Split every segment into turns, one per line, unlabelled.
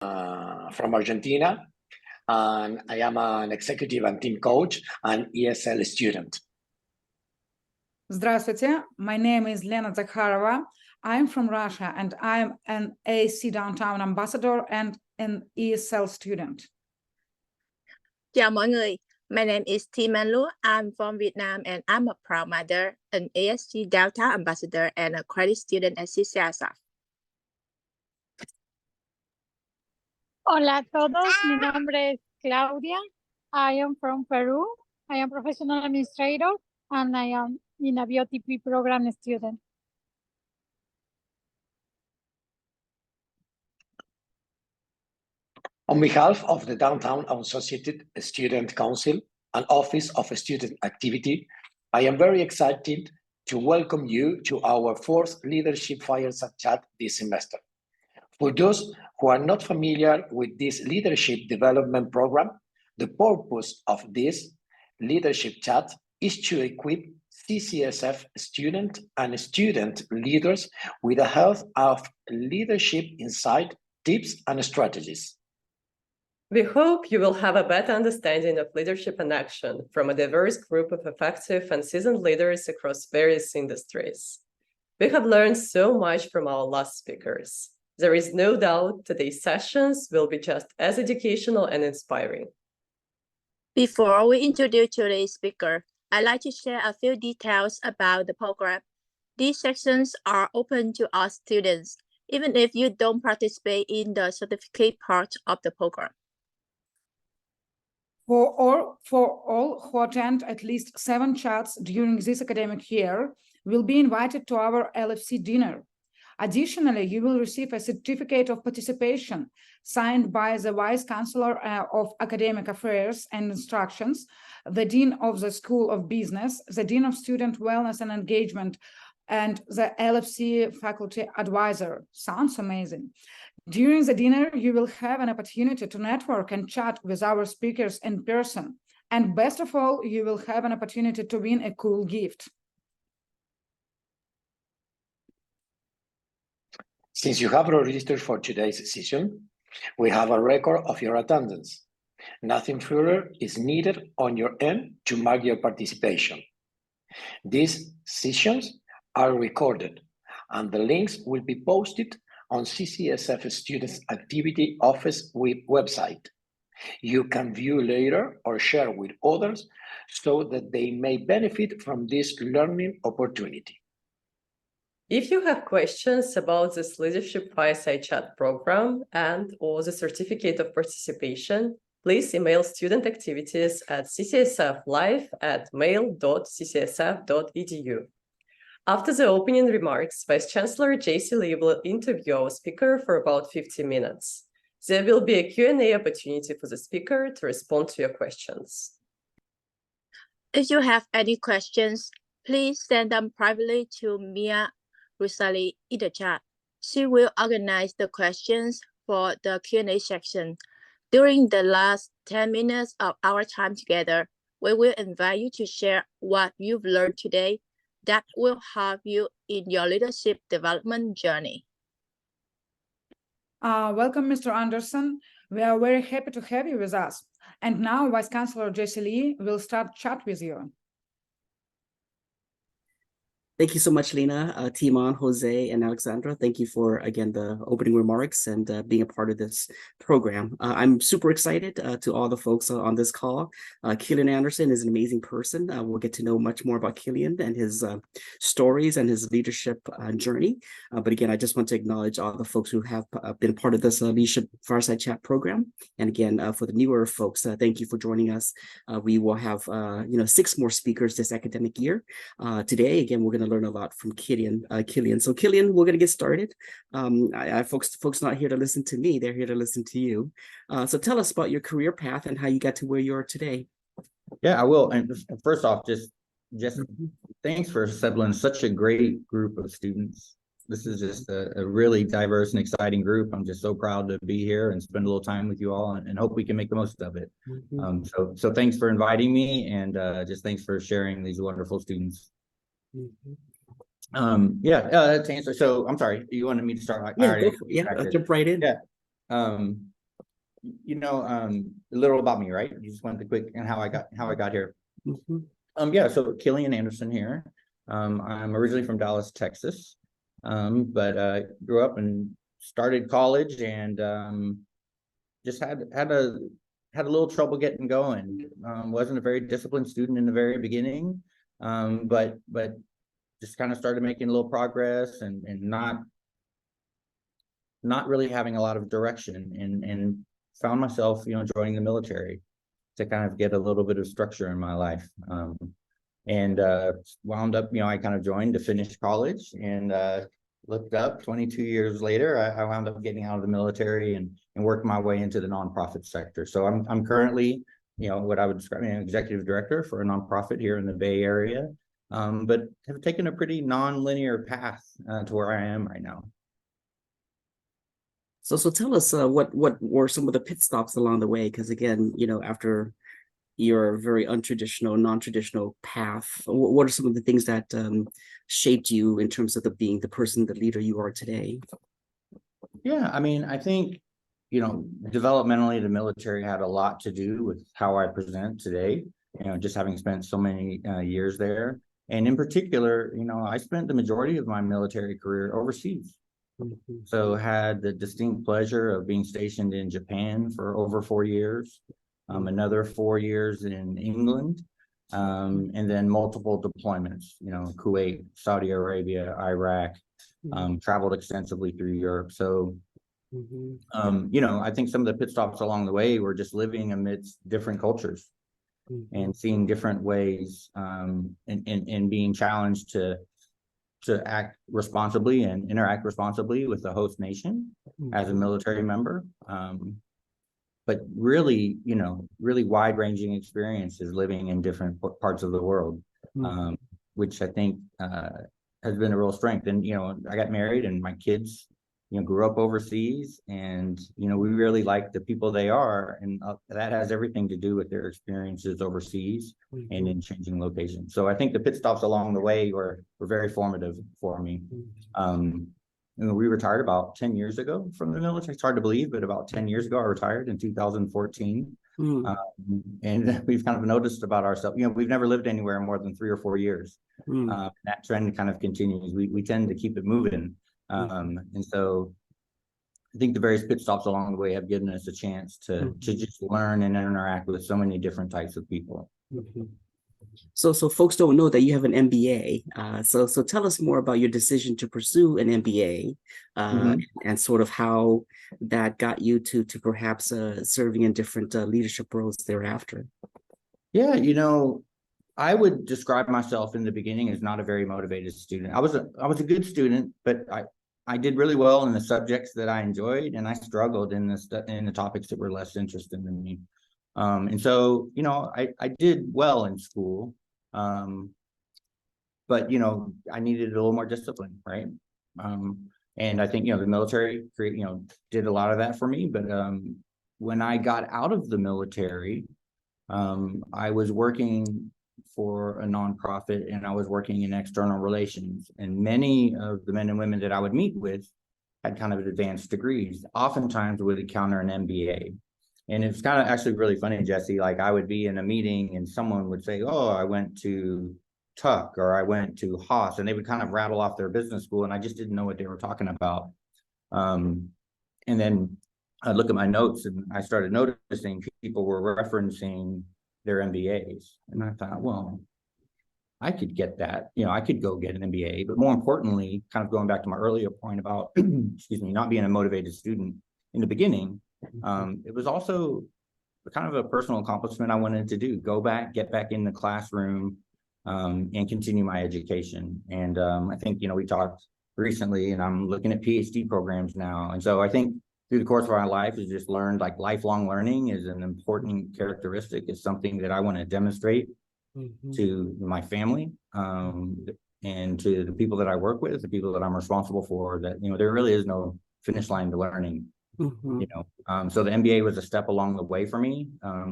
from Argentina, and I am an executive and team coach and ESL student.
Здравствуйте, my name is Lena Zakharova. I'm from Russia and I'm an AC Downtown ambassador and an ESL student.
Chào mọi người, my name is Thiman Lu. I'm from Vietnam and I'm a proud mother, an ASG Downtown ambassador and a credit student at CCSF.
Hola a todos, mi nombre es Claudia. I am from Peru. I am professional administrator and I am in a BOTP program student.
On behalf of the Downtown Associated Student Council and Office of Student Activity, I am very excited to welcome you to our fourth Leadership Fireside Chat this semester. For those who are not familiar with this leadership development program, the purpose of this leadership chat is to equip CCSF student and student leaders with a health of leadership insight, tips, and strategies.
We hope you will have a better understanding of leadership and action from a diverse group of effective and seasoned leaders across various industries. We have learned so much from our last speakers. There is no doubt today's sessions will be just as educational and inspiring.
Before we introduce today's speaker, I'd like to share a few details about the program. These sections are open to all students, even if you don't participate in the certificate part of the program.
For all who attend at least 7 chats during this academic year will be invited to our LFC dinner. Additionally, you will receive a certificate of participation signed by the Vice Chancellor of Academic Affairs and Instructions, the Dean of the School of Business, the Dean of Student Wellness and Engagement, and the LFC Faculty Advisor. Sounds amazing. During the dinner, you will have an opportunity to network and chat with our speakers in person. And best of all, you will have an opportunity to win a cool gift.
Since you have registered for today's session, we have a record of your attendance. Nothing further is needed on your end to mark your participation. These sessions are recorded, and the links will be posted on CCSF Students Activity Office website. You can view later or share with others so that they may benefit from this learning opportunity.
If you have questions about this Leadership Fireside Chat program and/or the certificate of participation, please email student activities at ccsflive@mail.ccsf.edu. After the opening remarks, Vice Chancellor Geisce Ly will interview our speaker for about 50 minutes. There will be a Q&A opportunity for the speaker to respond to your questions.
If you have any questions, please send them privately to Mia Rusali in the chat. She will organize the questions for the Q&A section. During the last 10 minutes of our time together, we will invite you to share what you've learned today that will help you in your leadership development journey.
Welcome, Mr. Anderson. We are very happy to have you with us. And now Vice Chancellor Geisce Ly will start chat with you.
Thank you so much, Lena, Timon, Jose, and Alexandra. Thank you for, again, the opening remarks and being a part of this program. I'm super excited to all the folks on this call. Killjan Anderson is an amazing person. We'll get to know much more about Killjan and his stories and his leadership journey. But again, I just want to acknowledge all the folks who have been part of this Leadership Fireside Chat program. And again, for the newer folks, thank you for joining us. We will have 6 more speakers this academic year. Today, again, we're going to learn a lot from Killjan. So Killjan, we're going to get started. Folks not here to listen to me, they're here to listen to you. So tell us about your career path and how you got to where you are today.
Yeah, I will. And first off, just thanks for assembling such a great group of students. This is just a really diverse and exciting group. I'm just so proud to be here and spend a little time with you all and hope we can make the most of it. So thanks for inviting me and just thanks for sharing these wonderful students. To answer. So I'm sorry, you wanted me to start?
Jump right in.
A little about me, right? You just wanted the quick and how I got here.
Mhm.
Yeah, so Killjan Anderson here. I'm originally from Dallas, Texas, but grew up and started college and just had a little trouble getting going. Wasn't a very disciplined student in the very beginning, but just kind of started making a little progress and not really having a lot of direction and found myself, joining the military to kind of get a little bit of structure in my life. And wound up, I kind of joined to finish college and looked up 22 years later, I wound up getting out of the military and worked my way into the nonprofit sector. So I'm currently, what I would describe as an executive director for a nonprofit here in the Bay Area, but have taken a pretty non-linear path to where I am right now.
So tell us what were some of the pit stops along the way? Because again, after your very untraditional, non-traditional path, what are some of the things that shaped you in terms of being the person, the leader you are today?
Yeah, I mean, I think, developmentally, the military had a lot to do with how I present today, just having spent so many years there. And in particular, I spent the majority of my military career overseas.
Mhm.
So had the distinct pleasure of being stationed in Japan for over 4 years, another 4 years in England, and then multiple deployments, Kuwait, Saudi Arabia, Iraq, traveled extensively through Europe. So,
Mhm.
I think some of the pit stops along the way were just living amidst different cultures and seeing different ways, and being challenged to act responsibly and interact responsibly with the host nation as a military member. But really, really wide-ranging experiences living in different parts of the world, which I think has been a real strength. And, I got married and my kids, grew up overseas and, we really like the people they are. And that has everything to do with their experiences overseas and in changing locations. So I think the pit stops along the way were very formative for me. We retired about 10 years ago from the military. It's hard to believe, but about 10 years ago, I retired in 2014. And we've kind of noticed about ourselves, we've never lived anywhere more than 3 or 4 years. That trend kind of continues. We tend to keep it moving. And so I think the various pit stops along the way have given us a chance to just learn and interact with so many different types of people.
So folks don't know that you have an MBA. So tell us more about your decision to pursue an MBA, and sort of how that got you to perhaps serving in different leadership roles thereafter.
Yeah, I would describe myself in the beginning as not a very motivated student. I was a good student, but I did really well in the subjects that I enjoyed, and I struggled in the topics that were less interesting than me. And so, I did well in school, but, I needed a little more discipline, right? And I think, the military, did a lot of that for me. But when I got out of the military, I was working for a nonprofit and I was working in external relations. And many of the men and women that I would meet with had kind of advanced degrees, oftentimes would encounter an MBA. And it's kind of actually really funny, Jesse, like I would be in a meeting and someone would say, oh, I went to Tuck or I went to Haas, and they would kind of rattle off their business school. And I just didn't know what they were talking about. And then I look at my notes and I started noticing people were referencing their MBAs. And I thought, well, I could get that, I could go get an MBA. But more importantly, kind of going back to my earlier point about, excuse me, not being a motivated student in the beginning, it was also kind of a personal accomplishment I wanted to do, get back in the classroom, and continue my education. And I think, we talked recently and I'm looking at PhD programs now. And so I think through the course of our life is just learned, like lifelong learning is an important characteristic. It's something that I want to demonstrate to my family, and to the people that I work with, the people that I'm responsible for, that, there really is no finish line to learning. So the MBA was a step along the way for me,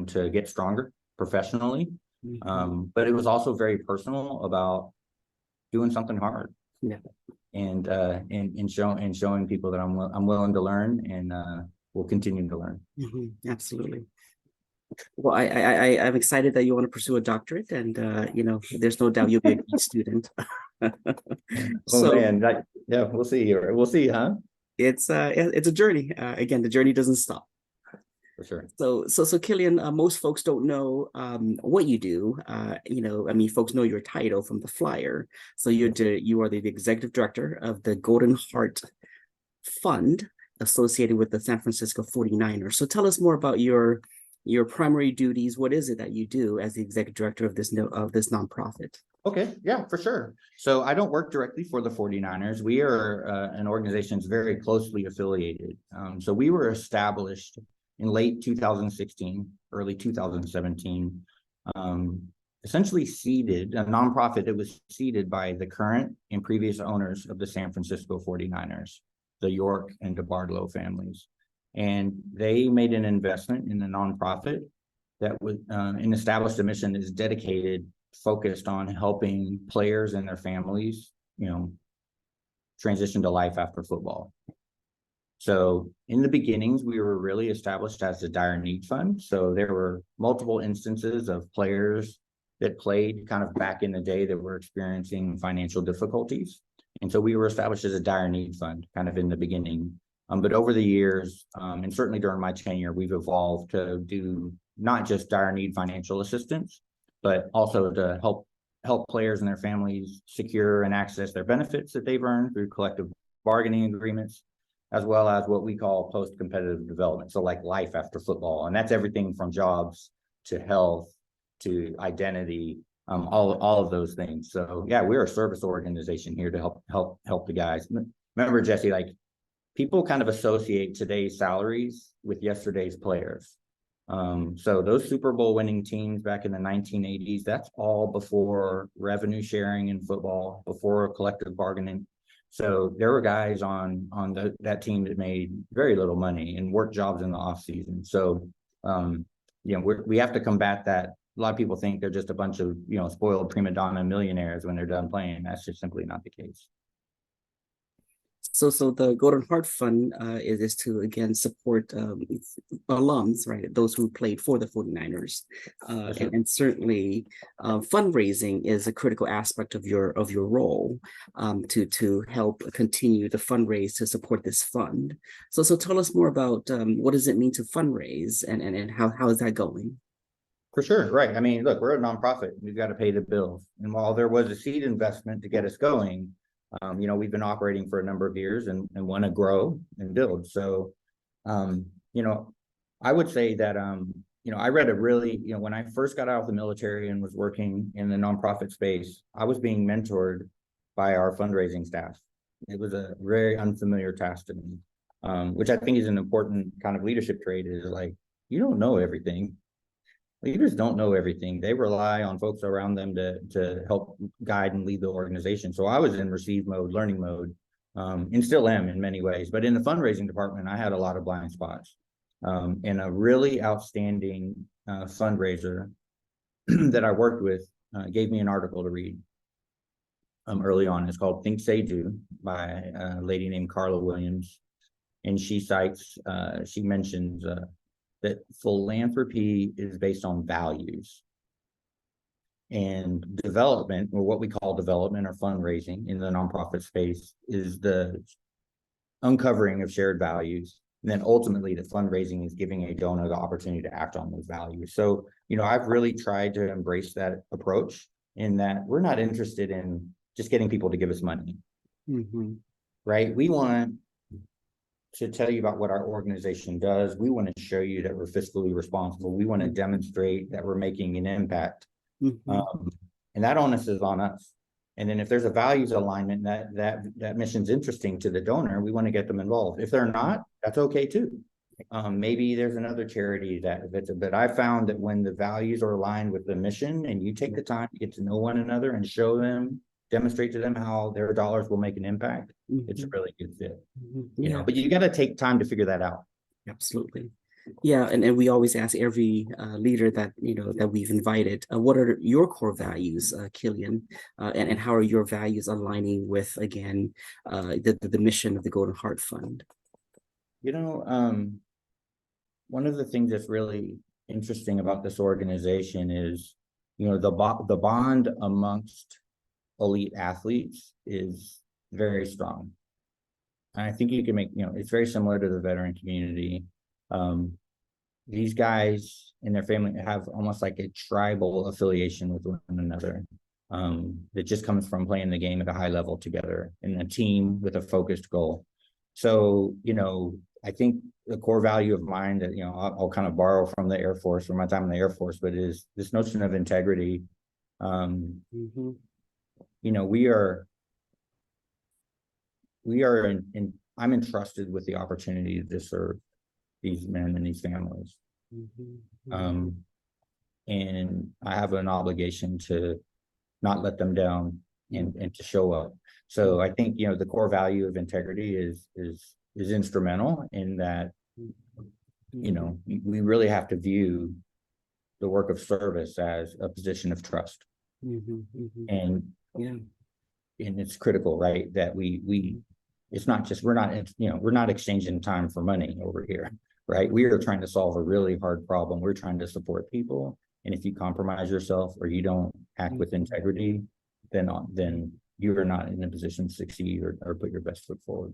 to get stronger professionally. But it was also very personal about doing something hard. And showing people that I'm willing to learn we'll continue to learn.
Absolutely. Well, I'm excited that you want to pursue a doctorate, and you know, there's no doubt you'll be a good student.
Oh man, yeah, we'll see here. We'll see, huh?
It's a journey. Again, the journey doesn't stop.
For sure.
So Killjan, most folks don't know what you do. You know, I mean, folks know your title from the flyer. So you are the executive director of the Golden Heart Fund associated with the San Francisco 49ers. So tell us more about your primary duties. What is it that you do as the executive director of this nonprofit?
Okay, yeah, for sure. So I don't work directly for the 49ers. We are an organization that's very closely affiliated. So we were established in late 2016, early 2017, essentially seeded, a nonprofit that was seeded by the current and previous owners of the San Francisco 49ers, the York and DeBartolo families. And they made an investment in a nonprofit that was and established a mission that is dedicated, focused on helping players and their families, you know, transition to life after football. So in the beginnings, we were really established as a dire need fund. So there were multiple instances of players that played kind of back in the day that were experiencing financial difficulties. And so we were established as a dire need fund kind of in the beginning. But over the years, and certainly during my tenure, we've evolved to do not just dire need financial assistance, but also to help players and their families secure and access their benefits that they've earned through collective bargaining agreements, as well as what we call post-competitive development. So like life after football. And that's everything from jobs to health to identity, all of those things. So yeah, we're a service organization here to help the guys. Remember, Jesse, like people kind of associate today's salaries with yesterday's players. So those Super Bowl winning teams back in the 1980s, that's all before revenue sharing in football, before collective bargaining. So there were guys on that team that made very little money and worked jobs in the off season. So, you know, we have to combat that. A lot of people think they're just a bunch of, you know, spoiled prima donna millionaires when they're done playing. That's just simply not the case.
So the Golden Heart Fund is to, again, support alums, right? Those who played for the 49ers. And certainly fundraising is a critical aspect of your role to help continue to fundraise to support this fund. So tell us more about what does it mean to fundraise and how is that going?
For sure, right. I mean, look, we're a nonprofit. We've got to pay the bills. And while there was a seed investment to get us going, you know, we've been operating for a number of years and want to grow and build. So, you know, I would say that, you know, I read a really, you know, when I first got out of the military and was working in the nonprofit space, I was being mentored by our fundraising staff. It was a very unfamiliar task to me, which I think is an important kind of leadership trait, is like, you don't know everything. Leaders don't know everything. They rely on folks around them to help guide and lead the organization. So I was in receive mode, learning mode, and still am in many ways. But in the fundraising department, I had a lot of blind spots. And a really outstanding fundraiser that I worked with gave me an article to read early on. It's called Think, Say, Do by a lady named Carla Williams. And she cites, she mentions that philanthropy is based on values, and development, or what we call development or fundraising in the nonprofit space, is the uncovering of shared values. And then ultimately the fundraising is giving a donor the opportunity to act on those values. So, you know, I've really tried to embrace that approach, in that we're not interested in just getting people to give us money, right? We want to tell you about what our organization does. We want to show you that we're fiscally responsible. We want to demonstrate that we're making an impact. And that onus is on us. And then if there's a values alignment that mission's interesting to the donor, we want to get them involved. If they're not, that's okay too. Maybe there's another charity but I found that when the values are aligned with the mission, and you take the time to get to know one another and show them, demonstrate to them how their dollars will make an impact, it's a really good fit. You know, but you got to take time to figure that out.
Absolutely. Yeah, and we always ask every leader that, you know, that we've invited, what are your core values, Killjan, and how are your values aligning with, again, the mission of the Golden Heart Fund?
You know, one of the things that's really interesting about this organization is, the bond amongst elite athletes is very strong. And I think you can make, it's very similar to the veteran community. These guys and their family have almost like a tribal affiliation with one another. That just comes from playing the game at a high level together in a team with a focused goal. So, I think the core value of mine that, I'll kind of borrow from the Air Force, from my time in the Air Force, but is this notion of integrity. We are I'm entrusted with the opportunity to serve these men and these families. And I have an obligation to not let them down and to show up. So I think, the core value of integrity is instrumental in that, we really have to view the work of service as a position of trust. And it's critical, right? That it's not just, we're not exchanging time for money over here, right? We are trying to solve a really hard problem. We're trying to support people. And if you compromise yourself or you don't act with integrity, then you are not in a position to succeed or put your best foot forward.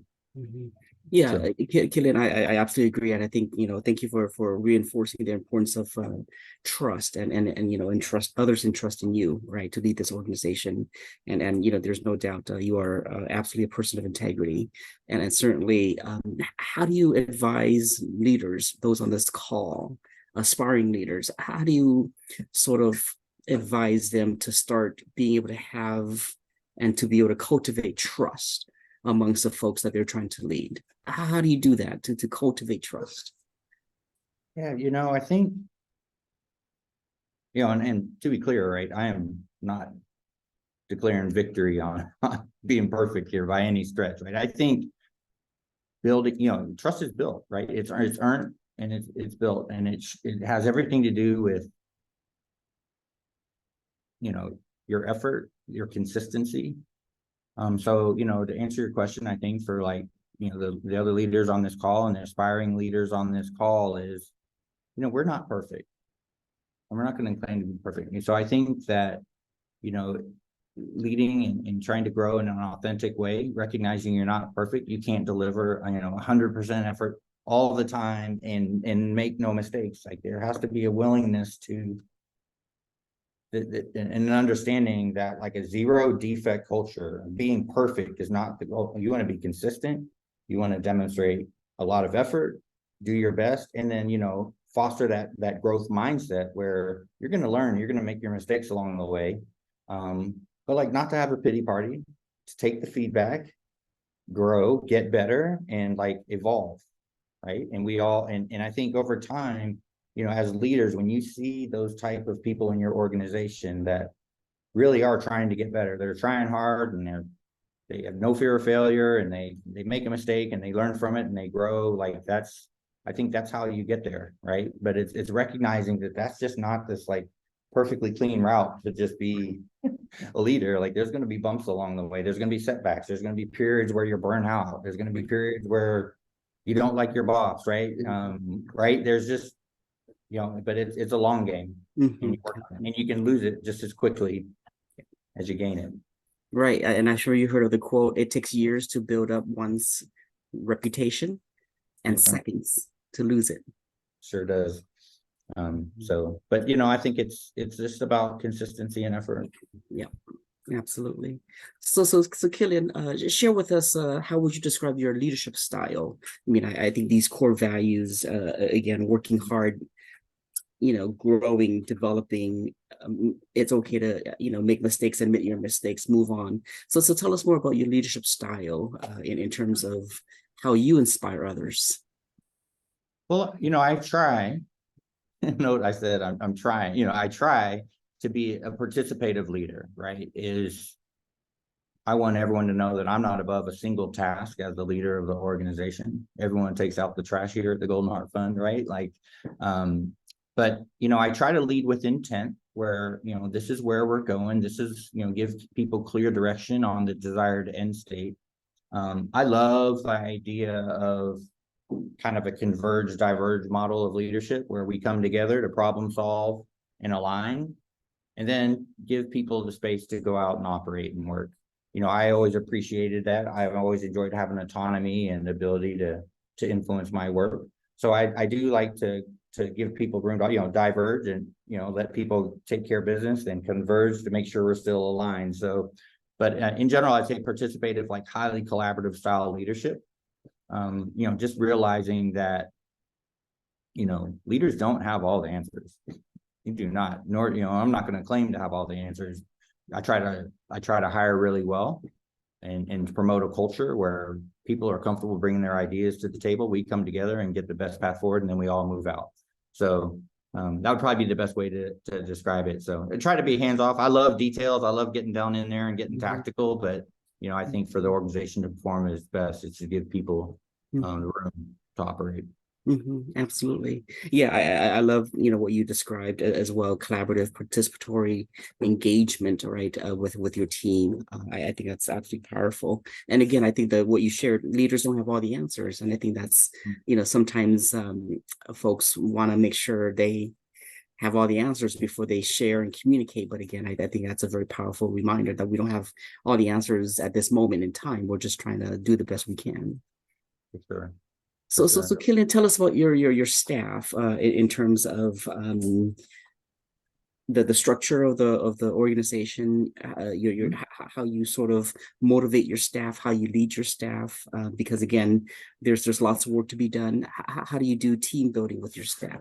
Yeah, Killjan, I absolutely agree. And I think, thank you for reinforcing the importance of trust and trust others and trust in you, right, to lead this organization. And there's no doubt you are absolutely a person of integrity. And certainly, how do you advise leaders, those on this call, aspiring leaders, how do you sort of advise them to start being able to have and to be able to cultivate trust amongst the folks that they're trying to lead? How do you do that to cultivate trust?
Yeah, I think, and to be clear, right, I am not declaring victory on being perfect here by any stretch, right? I think building, trust is built, right? It's earned and it's built, and it has everything to do with, your effort, your consistency. So, to answer your question, I think for the other leaders on this call and the aspiring leaders on this call is, we're not perfect. And we're not going to claim to be perfect. And so I think that, leading and trying to grow in an authentic way, recognizing you're not perfect, you can't deliver, 100% effort all the time and make no mistakes. Like, there has to be a willingness to and an understanding that, like, a zero defect culture, being perfect is not the goal. You want to be consistent. You want to demonstrate a lot of effort, do your best, and then, foster that growth mindset where you're going to learn, you're going to make your mistakes along the way. But not to have a pity party, to take the feedback, grow, get better, and evolve. Right. And and I think over time, as leaders, when you see those type of people in your organization that really are trying to get better, they're trying hard and they have no fear of failure, and they make a mistake and they learn from it and they grow, I think that's how you get there. Right. But it's recognizing that that's just not this perfectly clean route to just be a leader. There's going to be bumps along the way. There's going to be setbacks. There's going to be periods where you're burnt out. There's going to be periods where you don't like your boss. Right. Right. There's just, but it's a long game, and you can lose it just as quickly as you gain it.
Right. And I'm sure you heard of the quote, it takes years to build up one's reputation and seconds to lose it.
Sure does. So, but I think it's just about consistency and effort.
Yeah, absolutely. So Killjan, just share with us, how would you describe your leadership style? I mean, I think these core values, again, working hard, growing, developing, it's okay to, make mistakes, admit your mistakes, move on. So tell us more about your leadership style in terms of how you inspire others.
Well, I try. Note I said I'm trying. I try to be a participative leader. Right? I want everyone to know that I'm not above a single task as the leader of the organization. Everyone takes out the trash here at the Golden Heart Fund, right? But I try to lead with intent, where this is where we're going. This is give people clear direction on the desired end state. I love the idea of kind of a converge, diverge model of leadership where we come together to problem solve and align, and then give people the space to go out and operate and work. You know, I always appreciated that. I've always enjoyed having autonomy and the ability to influence my work. So I do like to give people room to, diverge and, let people take care of business, then converge to make sure we're still aligned. So, but in general, I'd say participative, like highly collaborative style leadership. Just realizing that, leaders don't have all the answers. You do not, nor, I'm not going to claim to have all the answers. I try to hire really well and promote a culture where people are comfortable bringing their ideas to the table. We come together and get the best path forward, and then we all move out. So that would probably be the best way to describe it. So I try to be hands off. I love details. I love getting down in there and getting tactical, but I think for the organization to perform as best, it's to give people the room to operate.
Absolutely. Yeah, I love, what you described as well, collaborative, participatory engagement, right, with your team. I think that's absolutely powerful. And again, I think that what you shared, leaders don't have all the answers. And I think that's, sometimes folks want to make sure they have all the answers before they share and communicate. But again, I think that's a very powerful reminder that we don't have all the answers at this moment in time. We're just trying to do the best we can.
For sure.
So Killjan, tell us about your staff in terms of the structure of the organization, how you sort of motivate your staff, how you lead your staff, because again, there's lots of work to be done. How do you do team building with your staff?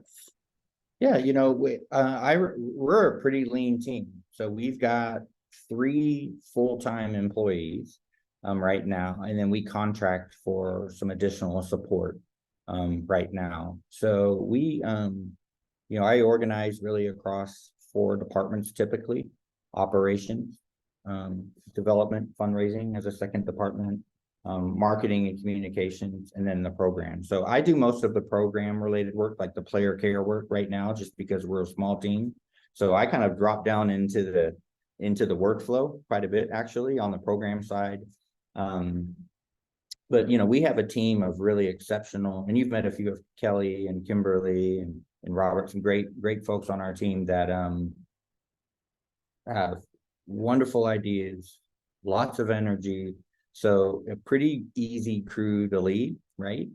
Yeah, we're a pretty lean team. So we've got 3 full-time employees right now, and then we contract for some additional support right now. So we I organize really across 4 departments, typically: operations, development, fundraising as a second department, marketing and communications, and then the program. So I do most of the program related work, like the player care work right now, just because we're a small team. So I kind of drop down into the workflow quite a bit, actually, on the program side. But we have a team of really exceptional, and you've met a few of Kelly and Kimberly and Robert, some great folks on our team that have wonderful ideas, lots of energy. So a pretty easy crew to lead, right?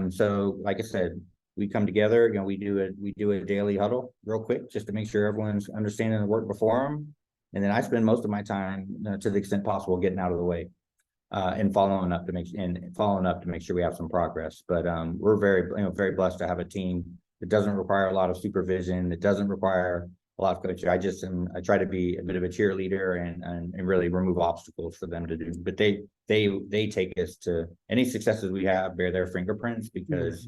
So like I said, we come together, we do a daily huddle real quick just to make sure everyone's understanding the work before them. And then I spend most of my time, to the extent possible, getting out of the way. And following up to make sure we have some progress. But we're very blessed to have a team that doesn't require a lot of supervision, that doesn't require a lot of coaching. I try to be a bit of a cheerleader and really remove obstacles for them to do. But they take us to any successes we have, bear their fingerprints, because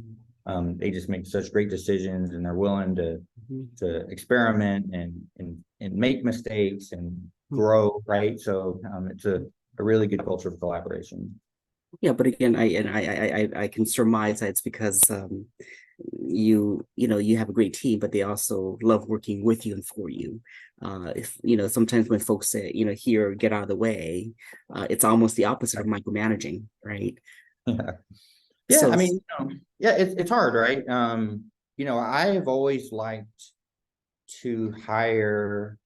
they just make such great decisions, and they're willing to experiment and make mistakes and grow, right? So it's a really good culture of collaboration.
Yeah, but again, I can surmise that it's because you have a great team, but they also love working with you and for you. If sometimes when folks say here, get out of the way, it's almost the opposite of micromanaging, right?
Yeah,
So,
I mean, it's hard, right? I've always liked to hire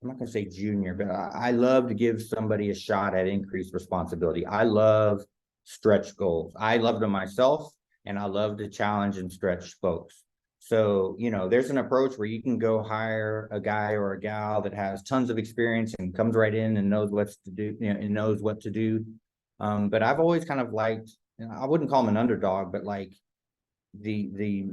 I'm not going to say junior, but I love to give somebody a shot at increased responsibility. I love stretch goals. I love them myself, and I love to challenge and stretch folks. So, there's an approach where you can go hire a guy or a gal that has tons of experience and comes right in and knows what to do, and knows what to do. But I've always kind of liked, I wouldn't call him an underdog, but like the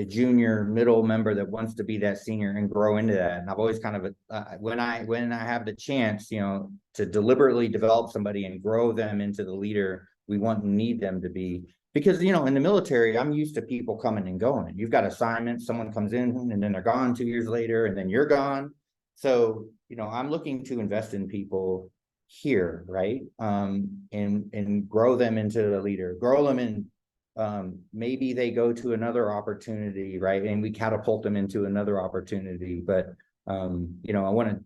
junior middle member that wants to be that senior and grow into that. And I've always kind of, when I have the chance, to deliberately develop somebody and grow them into the leader we want and need them to be. Because, in the military, I'm used to people coming and going. You've got assignments, someone comes in and then they're gone 2 years later, and then you're gone. So, I'm looking to invest in people here, right? And grow them into the leader, grow them in. Maybe they go to another opportunity, right? And we catapult them into another opportunity. But, I want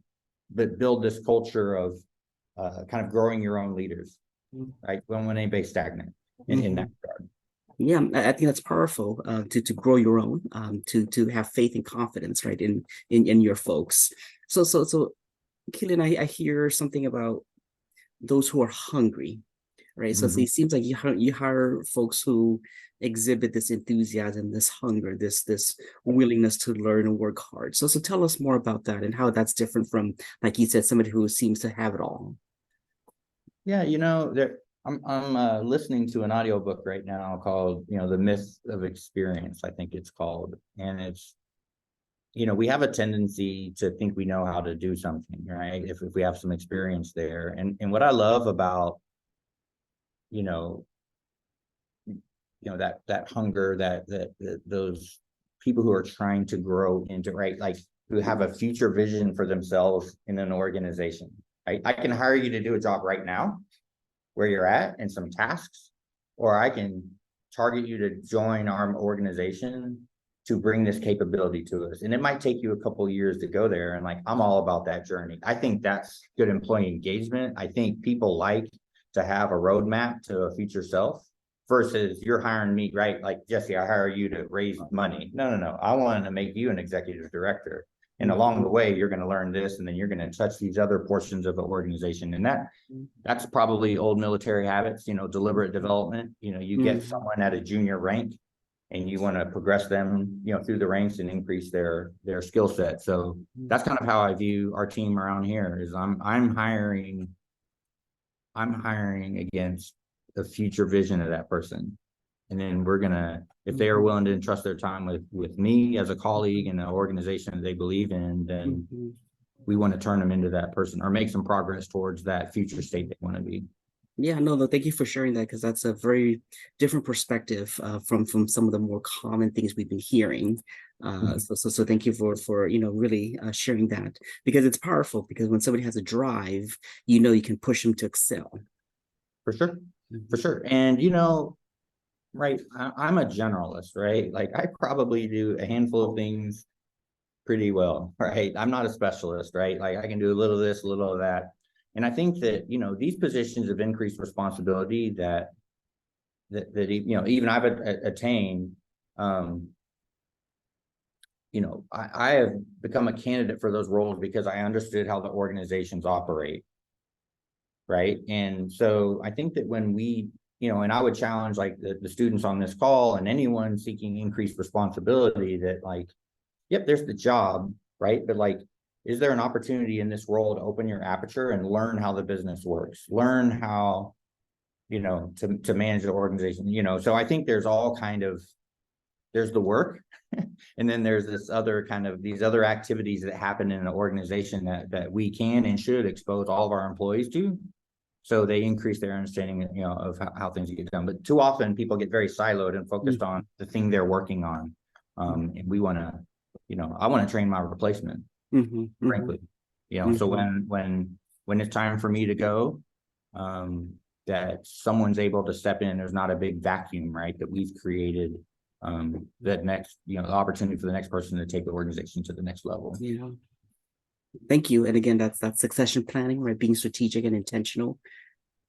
to build this culture of kind of growing your own leaders, right? We don't want anybody stagnant. in that regard.
Yeah, I think that's powerful to grow your own, to have faith and confidence, right, in your folks. So Killjan, I hear something about those who are hungry, right? So it seems like you hire folks who exhibit this enthusiasm, this hunger, this willingness to learn and work hard. So tell us more about that and how that's different from, like you said, somebody who seems to have it all.
Yeah, you know, I'm listening to an audiobook right now called, you know, The Myth of Experience, I think it's called. And it's, you know, we have a tendency to think we know how to do something, right? If we have some experience there. And what I love about, you know, that hunger, that those people who are trying to grow into, right, like who have a future vision for themselves in an organization, right? I can hire you to do a job right now where you're at and some tasks, or I can target you to join our organization to bring this capability to us. And it might take you a couple of years to go there. And like, I'm all about that journey. I think that's good employee engagement. I think people like to have a roadmap to a future self versus you're hiring me, right? Like, Jesse, I hire you to raise money. No. I want to make you an executive director. And along the way, you're going to learn this, and then you're going to touch these other portions of the organization. And that's probably old military habits, you know, deliberate development. You know, you get someone at a junior rank and you want to progress them, you know, through the ranks and increase their skill set. So that's kind of how I view our team around here is I'm hiring against the future vision of that person. And then we're gonna, if they are willing to entrust their time with me as a colleague and an organization that they believe in, then we want to turn them into that person or make some progress towards that future state they want to be.
Yeah, no, thank you for sharing that, because that's a very different perspective from some of the more common things we've been hearing. So thank you for you know, really sharing that, because it's powerful. Because when somebody has a drive, you know, you can push them to excel.
For sure. And you know, right, I'm a generalist, right? Like I probably do a handful of things pretty well, right? I'm not a specialist, right? Like I can do a little of this, a little of that. And I think that, you know, these positions of increased responsibility that you know, even I've attained, you know, I have become a candidate for those roles because I understood how the organizations operate, right? And so I think that when we, you know, and I would challenge like the students on this call and anyone seeking increased responsibility that like, yep, there's the job, right? But like, is there an opportunity in this role to open your aperture and learn how the business works, learn how, you know, to manage the organization, you know? So I think there's all kind of, there's the work and then there's this other kind of these other activities that happen in an organization that we can and should expose all of our employees to. So they increase their understanding, you know, of how things get done. But too often people get very siloed and focused on the thing they're working on. And we want to, you know, I want to train my replacement, frankly, you know, so when it's time for me to go, that someone's able to step in, there's not a big vacuum, right? That we've created, that next, you know, the opportunity for the next person to take the organization to the next level.
Yeah. Thank you. And again, that's succession planning, right? Being strategic and intentional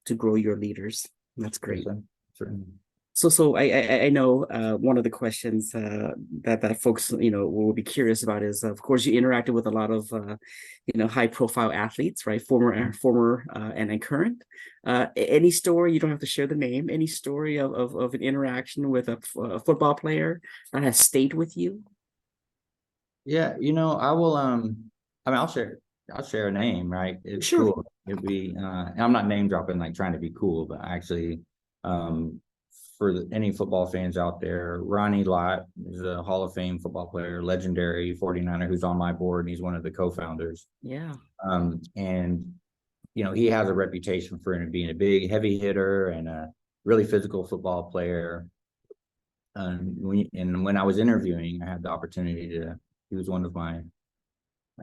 to grow your leaders. That's great.
Certainly.
So I know one of the questions that folks, you know, will be curious about is, of course, you interacted with a lot of you know, high profile athletes, right? Former and current. Any story, you don't have to share the name, any story of an interaction with a football player that has stayed with you?
Yeah, you know, I will I mean, I'll share a name, right? It's
Sure.
cool. It'd be I'm not name dropping like trying to be cool, but actually for any football fans out there, Ronnie Lott is a Hall of Fame football player, legendary 49er who's on my board, and he's one of the co-founders.
Yeah.
And you know, he has a reputation for being a big heavy hitter and a really physical football player. And when I was interviewing, I had the opportunity to, he was one of my,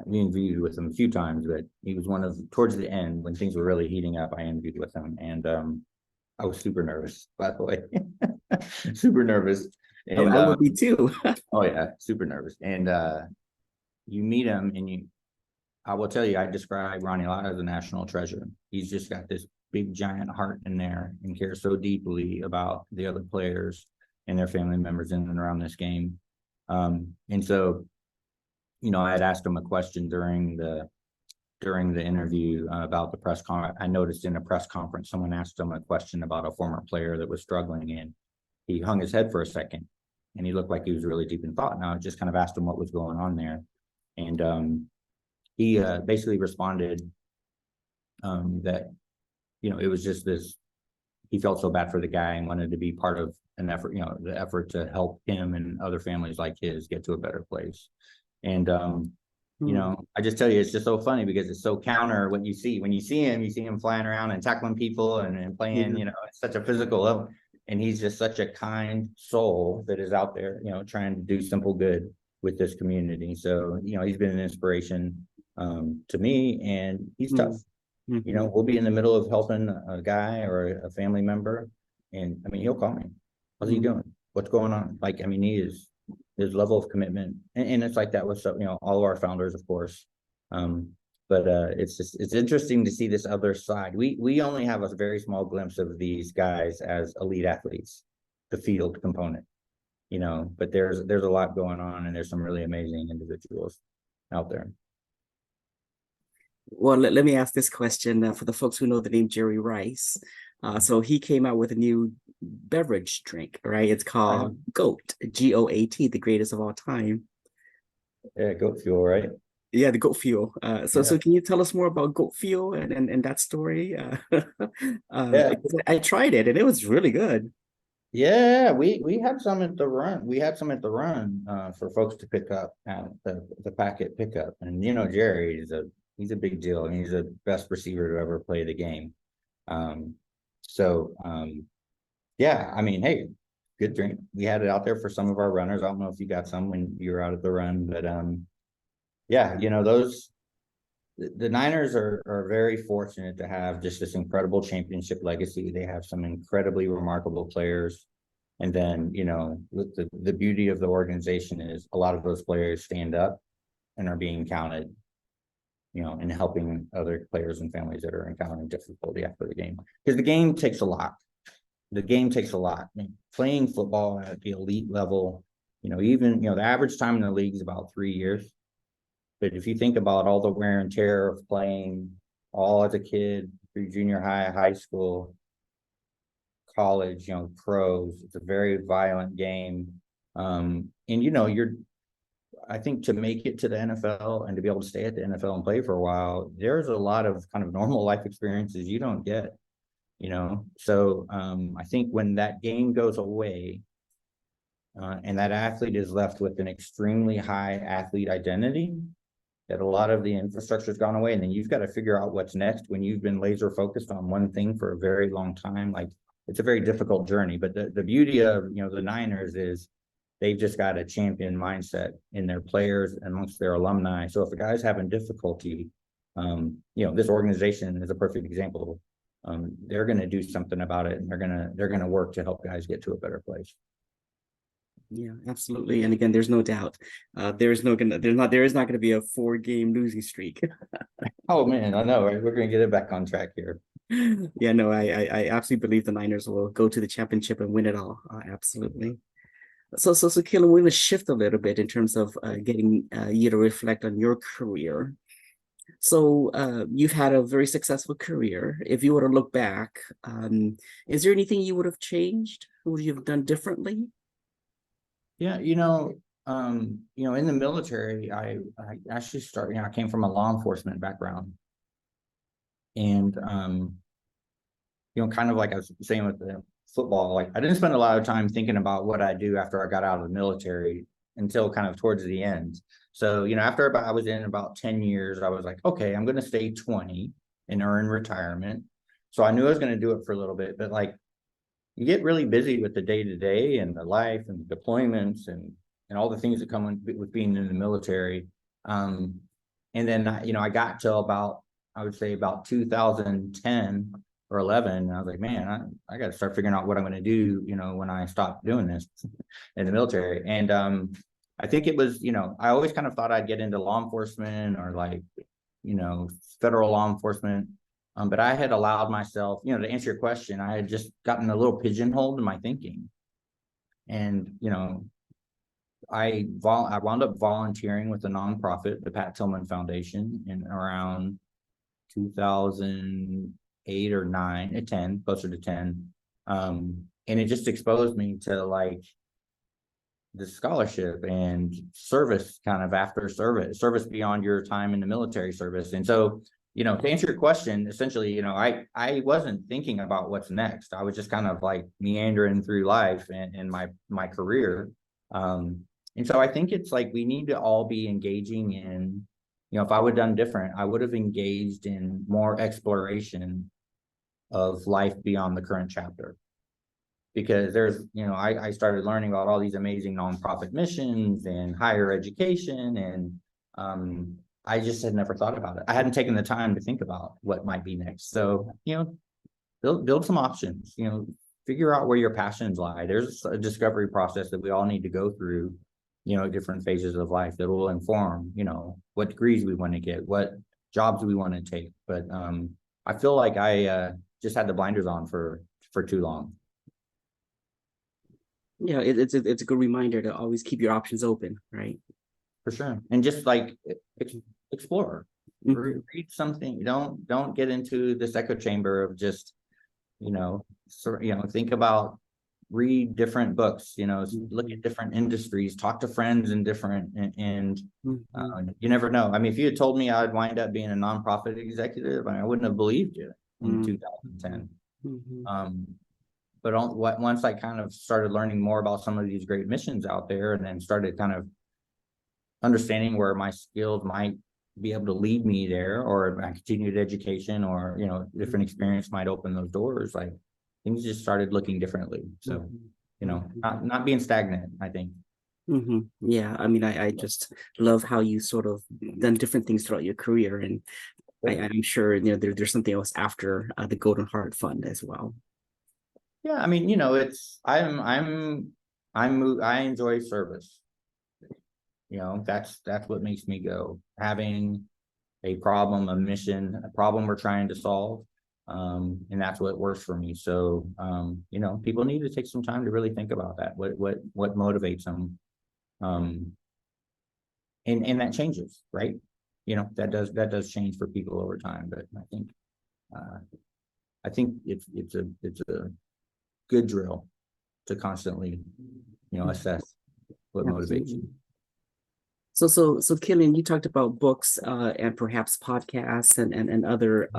we interviewed with him a few times, but he was one of, towards the end when things were really heating up, I interviewed with him, and I was super nervous, by the way. Super nervous. And
I would be too.
oh yeah, super nervous. And you meet him and I will tell you, I describe Ronnie Lott as a national treasure. He's just got this big giant heart in there and cares so deeply about the other players and their family members in and around this game. And so, you know, I had asked him a question during the interview about the press conference. I noticed in a press conference, someone asked him a question about a former player that was struggling, and he hung his head for a second, and he looked like he was really deep in thought. Now I just kind of asked him what was going on there, and he basically responded that, you know, it was just this. He felt so bad for the guy and wanted to be part of an effort, you know, the effort to help him and other families like his get to a better place. And you know, I just tell you, it's just so funny because it's so counter what you see. When you see him flying around and tackling people and playing, you know, at such a physical level. And he's just such a kind soul that is out there, you know, trying to do simple good with this community. So, you know, he's been an inspiration to me, and he's tough. You know, we'll be in the middle of helping a guy or a family member, and I mean, he'll call me. How's he doing? What's going on? Like, I mean, his level of commitment, and it's like that with, you know, all of our founders, of course. But it's interesting to see this other side. We only have a very small glimpse of these guys as elite athletes, the field component, you know, but there's a lot going on, and there's some really amazing individuals out there.
Well, let me ask this question for the folks who know the name Jerry Rice. So he came out with a new beverage drink, right? It's called GOAT, G-O-A-T, the greatest of all time.
Yeah, goat fuel, right?
Yeah, the goat fuel. So can you tell us more about goat fuel and that story? Yeah, I tried it and it was really good.
Yeah, we had some at the run. We had some at the run for folks to pick up at the packet pickup. And you know, Jerry he's a big deal, and he's the best receiver to ever play the game. Yeah, I mean, hey, good drink. We had it out there for some of our runners. I don't know if you got some when you were out at the run, but yeah, you know, the Niners are very fortunate to have just this incredible championship legacy. They have some incredibly remarkable players. And then, you know, the beauty of the organization is a lot of those players stand up and are being counted, you know, and helping other players and families that are encountering difficulty after the game. Because the game takes a lot. The game takes a lot. I mean, playing football at the elite level, you know, even, you know, the average time in the league is about 3 years. But if you think about all the wear and tear of playing all as a kid through junior high, high school, college, you know, pros, it's a very violent game. And, you know, I think to make it to the NFL and to be able to stay at the NFL and play for a while, there's a lot of kind of normal life experiences you don't get, you know? So I think when that game goes away and that athlete is left with an extremely high athlete identity, that a lot of the infrastructure has gone away, and then you've got to figure out what's next when you've been laser focused on one thing for a very long time. Like, it's a very difficult journey, but the beauty of, you know, the Niners is they've just got a champion mindset in their players and amongst their alumni. So if a guy's having difficulty, you know, this organization is a perfect example. They're going to do something about it, and they're going to work to help guys get to a better place.
Yeah, absolutely. And again, there's no doubt there is not going to be a 4-game losing streak.
Oh man, I know, right? We're going to get it back on track here.
Yeah, no, I absolutely believe the Niners will go to the championship and win it all. Absolutely. So Killjan, we're going to shift a little bit in terms of getting you to reflect on your career. So you've had a very successful career. If you were to look back, is there anything you would have changed? Would you have done differently?
Yeah, you know, in the military, I actually started, you know, I came from a law enforcement background. And, you know, kind of like I was saying with the football, like I didn't spend a lot of time thinking about what I do after I got out of the military until kind of towards the end. So, you know, after I was in about 10 years, I was like, okay, I'm going to stay 20 and earn retirement. So I knew I was going to do it for a little bit, but like, you get really busy with the day-to-day and the life and the deployments and all the things that come with being in the military. And then, you know, I got to about, I would say about 2010 or 11. And I was like, man, I got to start figuring out what I'm going to do, you know, when I stop doing this in the military. And I think it was, you know, I always kind of thought I'd get into law enforcement or like, you know, federal law enforcement. But I had allowed myself, to answer your question, I had just gotten a little pigeonholed in my thinking. And, I wound up volunteering with a nonprofit, the Pat Tillman Foundation, in around 2008 or 9, 10, closer to 10. And it just exposed me to like the scholarship and service kind of after service beyond your time in the military service. And so, to answer your question, essentially, I wasn't thinking about what's next. I was just kind of like meandering through life and my career. And so I think it's like we need to all be engaging in, if I would have done different, I would have engaged in more exploration of life beyond the current chapter. Because there's, I started learning about all these amazing nonprofit missions and higher education, and I just had never thought about it. I hadn't taken the time to think about what might be next. So, build some options, figure out where your passions lie. There's a discovery process that we all need to go through, different phases of life that will inform, what degrees we want to get, what jobs we want to take. But I feel like I just had the blinders on for too long.
Yeah, it's a good reminder to always keep your options open, right?
For sure. And just like explore,
Mhm.
read something. Don't get into this echo chamber of just, think about, read different books, look at different industries, talk to friends in different, and you never know. I mean, if you had told me I'd wind up being a nonprofit executive, I wouldn't have believed you in 2010. But once I kind of started learning more about some of these great missions out there, and then started kind of understanding where my skills might be able to lead me there, or my continued education, or different experience might open those doors, like things just started looking differently. So not being stagnant, I think.
Yeah, I mean, I just love how you sort of done different things throughout your career, and I'm sure there's something else after the Golden Heart Fund as well.
Yeah, I mean, it's I enjoy service. That's what makes me go. Having a problem, a mission, a problem we're trying to solve, and that's what works for me. So, people need to take some time to really think about that. What motivates them, and that changes, right? That does change for people over time. But I think it's a good drill to constantly, assess what motivates you.
So Killjan, you talked about books and perhaps podcasts and other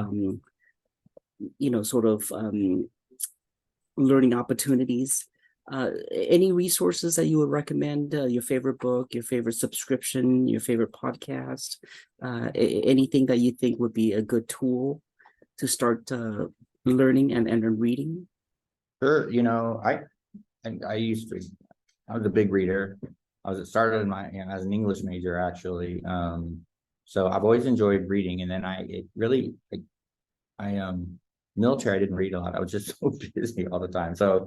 sort of learning opportunities. Any resources that you would recommend? Your favorite book, your favorite subscription, your favorite podcast, anything that you think would be a good tool to start learning and reading?
Sure. I was a big reader. Started as an English major, actually. So I've always enjoyed reading. And then military, I didn't read a lot. I was just so busy all the time. So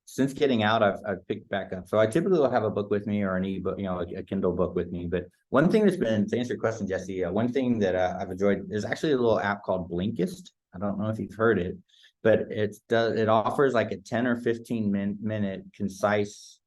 since getting out, I've picked back up. So I typically will have a book with me, or an ebook, a Kindle book with me. But one thing that's been, to answer your question, Jesse, one thing that I've enjoyed, there's actually a little app called Blinkist. I don't know if you've heard it, but it offers like a 10 or 15 minute concise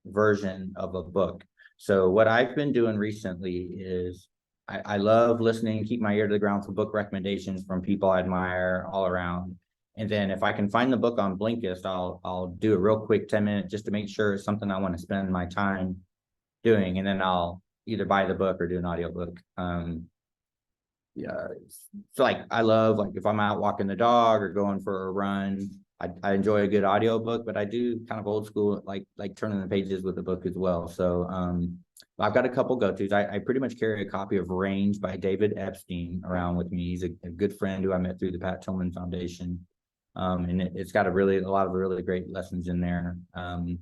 version of a book. So what I've been doing recently is I love listening, keep my ear to the ground for book recommendations from people I admire all around. And then if I can find the book on Blinkist, I'll do a real quick 10-minute just to make sure it's something I want to spend my time doing. And then I'll either buy the book or do an audiobook. Yeah, so like I love, like if I'm out walking the dog or going for a run, I enjoy a good audiobook, but I do kind of old school, like turning the pages with the book as well. So I've got a couple go-tos. I pretty much carry a copy of Range by David Epstein around with me. He's a good friend who I met through the Pat Tillman Foundation. And it's got a lot of really great lessons in there. And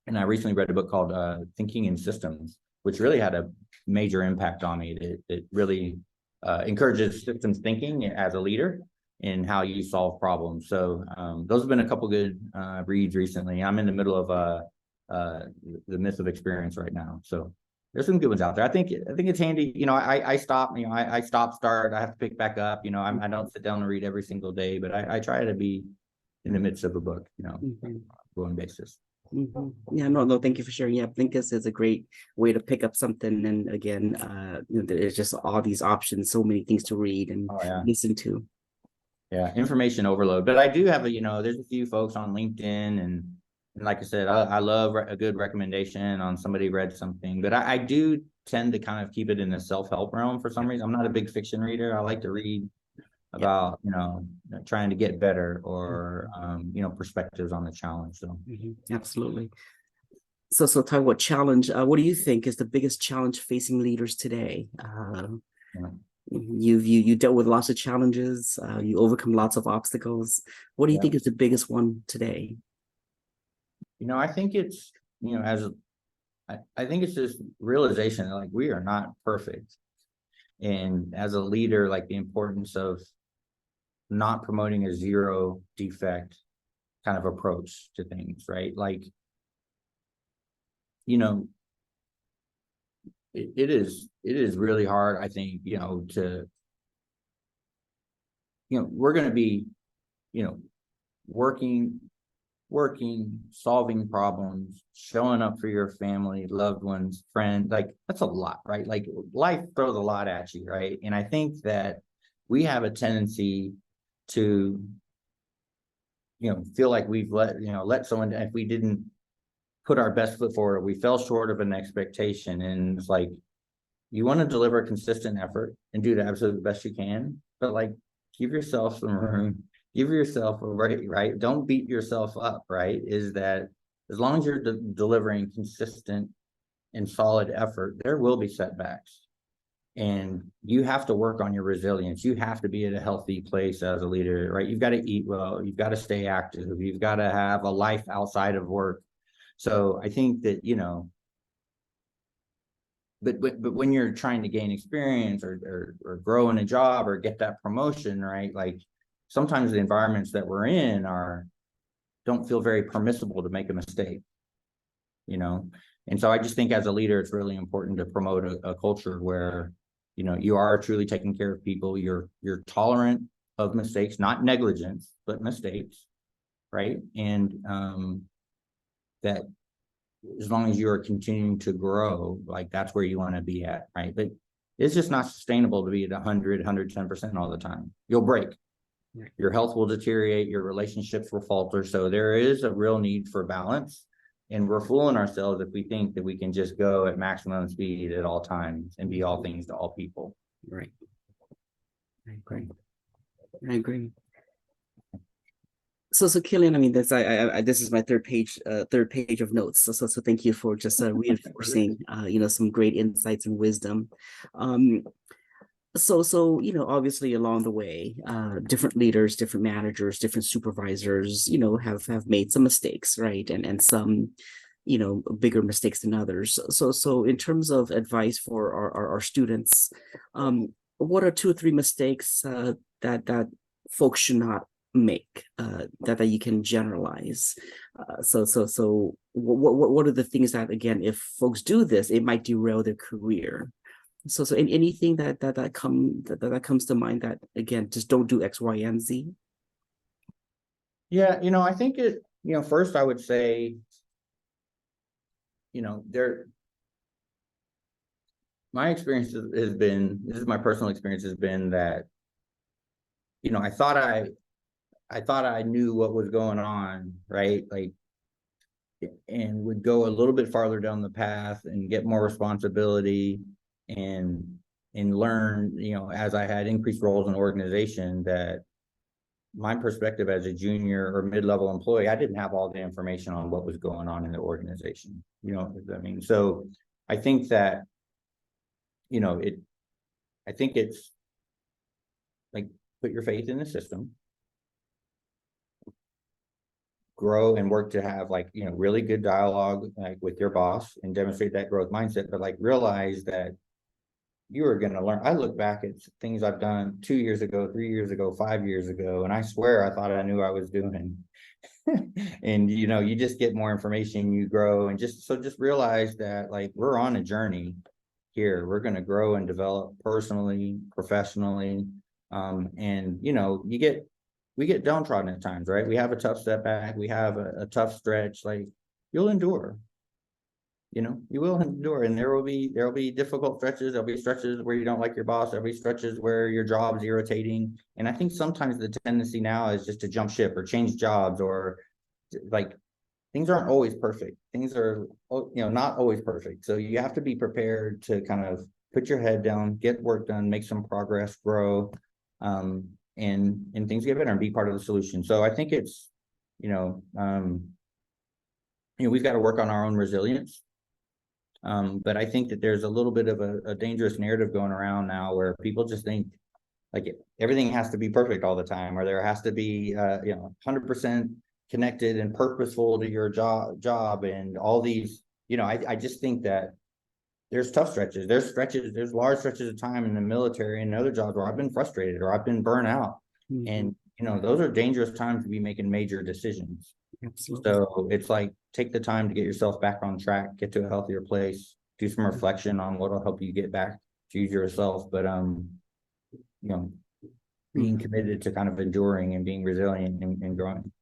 I recently read a book called Thinking in Systems, which really had a major impact on me. It really encourages systems thinking as a leader in how you solve problems. So those have been a couple good reads recently. I'm in the middle of The Myth of Experience right now. So there's some good ones out there. I think it's handy. You know, I stop. You know, I stop, start. I have to pick back up. You know, I don't sit down and read every single day, but I try to be in the midst of a book. You know, going basis.
Yeah, no, thank you for sharing. Yeah, I think this is a great way to pick up something. And again, you know, there's just all these options, so many things to read and listen to.
Yeah, information overload. But I do have a, you know, there's a few folks on LinkedIn, and like I said, I love a good recommendation on somebody read something, but I do tend to kind of keep it in the self-help realm for some reason. I'm not a big fiction reader. I like to read about, you know, trying to get better, or, you know, perspectives on the challenge. So
absolutely. So talk about challenge. What do you think is the biggest challenge facing leaders today? You dealt with lots of challenges. You overcome lots of obstacles. What do you think is the biggest one today?
You know, I think it's, you know, I think it's this realization that, like, we are not perfect. And as a leader, like, the importance of not promoting a zero defect kind of approach to things, right? Like, you know, it is really hard, I think, you know, to, you know, we're going to be, you know, working, solving problems, showing up for your family, loved ones, friends. Like, that's a lot, right? Like, life throws a lot at you, right? And I think that we have a tendency to, you know, feel like we've let someone, if we didn't put our best foot forward, we fell short of an expectation. And it's like, you want to deliver a consistent effort and do the absolute best you can, but, like, give yourself some room, give yourself a right. Don't beat yourself up, right? Is that as long as you're delivering consistent and solid effort, there will be setbacks. And you have to work on your resilience. You have to be at a healthy place as a leader, right? You've got to eat well. You've got to stay active. You've got to have a life outside of work. So I think that, you know, but when you're trying to gain experience or grow in a job or get that promotion, right? Like, sometimes the environments that we're in don't feel very permissible to make a mistake, you know? And so I just think as a leader, it's really important to promote a culture where, you know, you are truly taking care of people. You're tolerant of mistakes, not negligence, but mistakes, right? And that as long as you are continuing to grow, like, that's where you want to be at, right? But it's just not sustainable to be at 100, 110% all the time. You'll break. Your health will deteriorate, your relationships will falter. So there is a real need for balance. And we're fooling ourselves if we think that we can just go at maximum speed at all times and be all things to all people.
Right. I agree. So Killjan, I mean, this is my third page of notes. So thank you for just reinforcing you know, some great insights and wisdom. So you know, obviously along the way, different leaders, different managers, different supervisors, you know, have made some mistakes, right? And some, you know, bigger mistakes than others. So in terms of advice for our students, what are 2 or 3 mistakes that folks should not make, that you can generalize? So what are the things that, again, if folks do this, it might derail their career? So anything that comes to mind that, again, just don't do X, Y, and Z?
Yeah, you know, I think you know, first I would say, you know, my experience has been, this is my personal experience, has been that, you know, I thought I knew what was going on, right? Like, and would go a little bit farther down the path and get more responsibility and learn, you know, as I had increased roles in the organization, that my perspective as a junior or mid-level employee, I didn't have all the information on what was going on in the organization. You know, I mean, so I think that, you know, I think it's like, put your faith in the system, grow and work to have, like, you know, really good dialogue, like, with your boss, and demonstrate that growth mindset, but, like, realize that you are going to learn. I look back at things I've done 2 years ago, 3 years ago, 5 years ago, and I swear I thought I knew what I was doing. And you just get more information, you grow, and just realize that like we're on a journey here. We're going to grow and develop personally, professionally. And we get downtrodden at times, right? We have a tough setback, we have a tough stretch, like you'll endure. You will endure, and there will be difficult stretches. There'll be stretches where you don't like your boss. There'll be stretches where your job's irritating. And I think sometimes the tendency now is just to jump ship or change jobs, or like things aren't always perfect. Things are, not always perfect. So you have to be prepared to kind of put your head down, get work done, make some progress, grow, and things get better and be part of the solution. So I think it's, we've got to work on our own resilience. But I think that there's a little bit of a dangerous narrative going around now where people just think like everything has to be perfect all the time, or there has to be 100% connected and purposeful to your job and all these. I just think that there's tough stretches. There's large stretches of time in the military and other jobs where I've been frustrated or I've been burnt out. And those are dangerous times to be making major decisions.
Absolutely.
So it's like, take the time to get yourself back on track, get to a healthier place, do some reflection on what'll help you get back to yourself. But being committed to kind of enduring and being resilient and growing.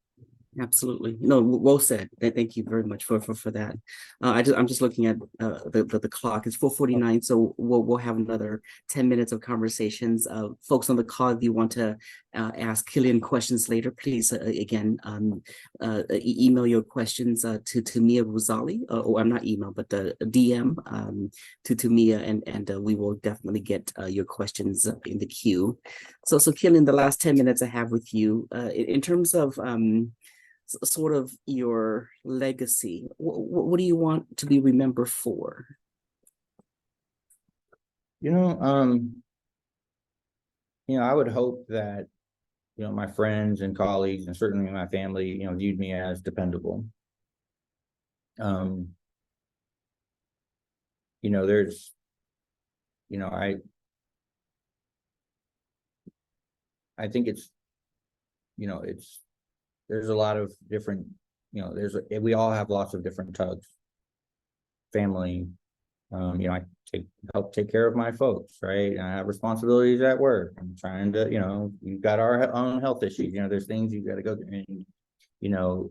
Absolutely. No, well said. Thank you very much for that. I'm just looking at the clock. It's 4:49, so we'll have another 10 minutes of conversations. Folks on the call, if you want to ask Killjan questions later, please again email your questions to Mia Rosali, or I'm not email, but the DM to Mia, and we will definitely get your questions in the queue. So Killjan, the last 10 minutes I have with you, in terms of sort of your legacy, what do you want to be remembered for?
I would hope that my friends and colleagues and certainly my family viewed me as dependable. There's I think it's there's a lot of different, we all have lots of different tugs. Family, I help take care of my folks, right? I have responsibilities at work. I'm trying to, we've got our own health issues. There's things you've got to go through, and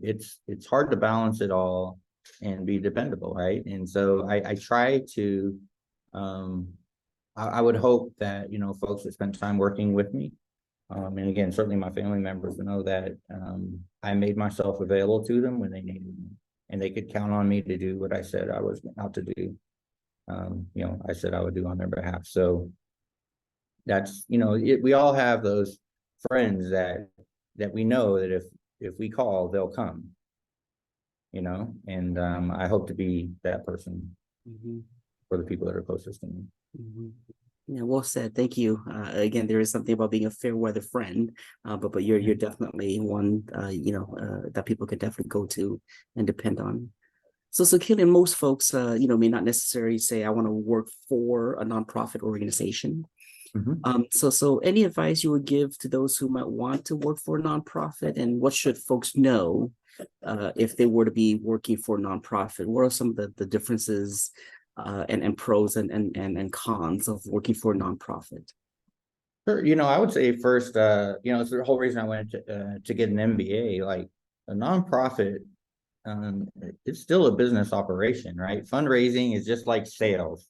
it's hard to balance it all and be dependable, right? And so I try to, I would hope that folks that spend time working with me. And again, certainly my family members know that I made myself available to them when they needed me, and they could count on me to do what I said I was out to do. I said I would do on their behalf. So that's, we all have those friends that we know that if we call, they'll come, and I hope to be that person for the people that are closest to me.
Yeah, well said. Thank you. Again, there is something about being a fair weather friend, but you're definitely one that people can definitely go to and depend on. So Killjan, most folks may not necessarily say I want to work for a nonprofit organization. So any advice you would give to those who might want to work for a nonprofit, and what should folks know if they were to be working for a nonprofit? What are some of the differences and pros and cons of working for a nonprofit?
Sure. I would say first, it's the whole reason I went to get an MBA. Like a nonprofit, it's still a business operation, right? Fundraising is just like sales.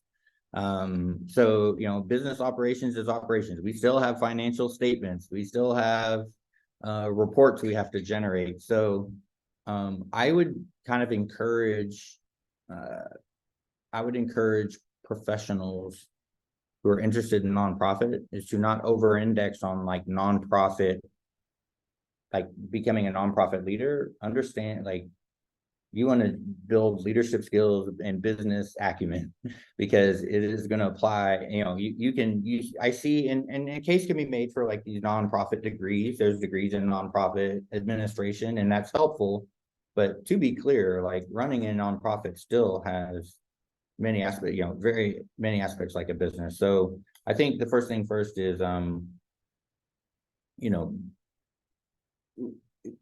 So business operations is operations. We still have financial statements. We still have reports we have to generate. So I would kind of encourage professionals who are interested in nonprofit is to not over-index on like nonprofit, like becoming a nonprofit leader. Understand, like, you want to build leadership skills and business acumen, because it is going to apply. I see, and a case can be made for like these nonprofit degrees. There's degrees in nonprofit administration, and that's helpful. But to be clear, like running a nonprofit still has many aspects, very many aspects like a business. So I think the first thing first is,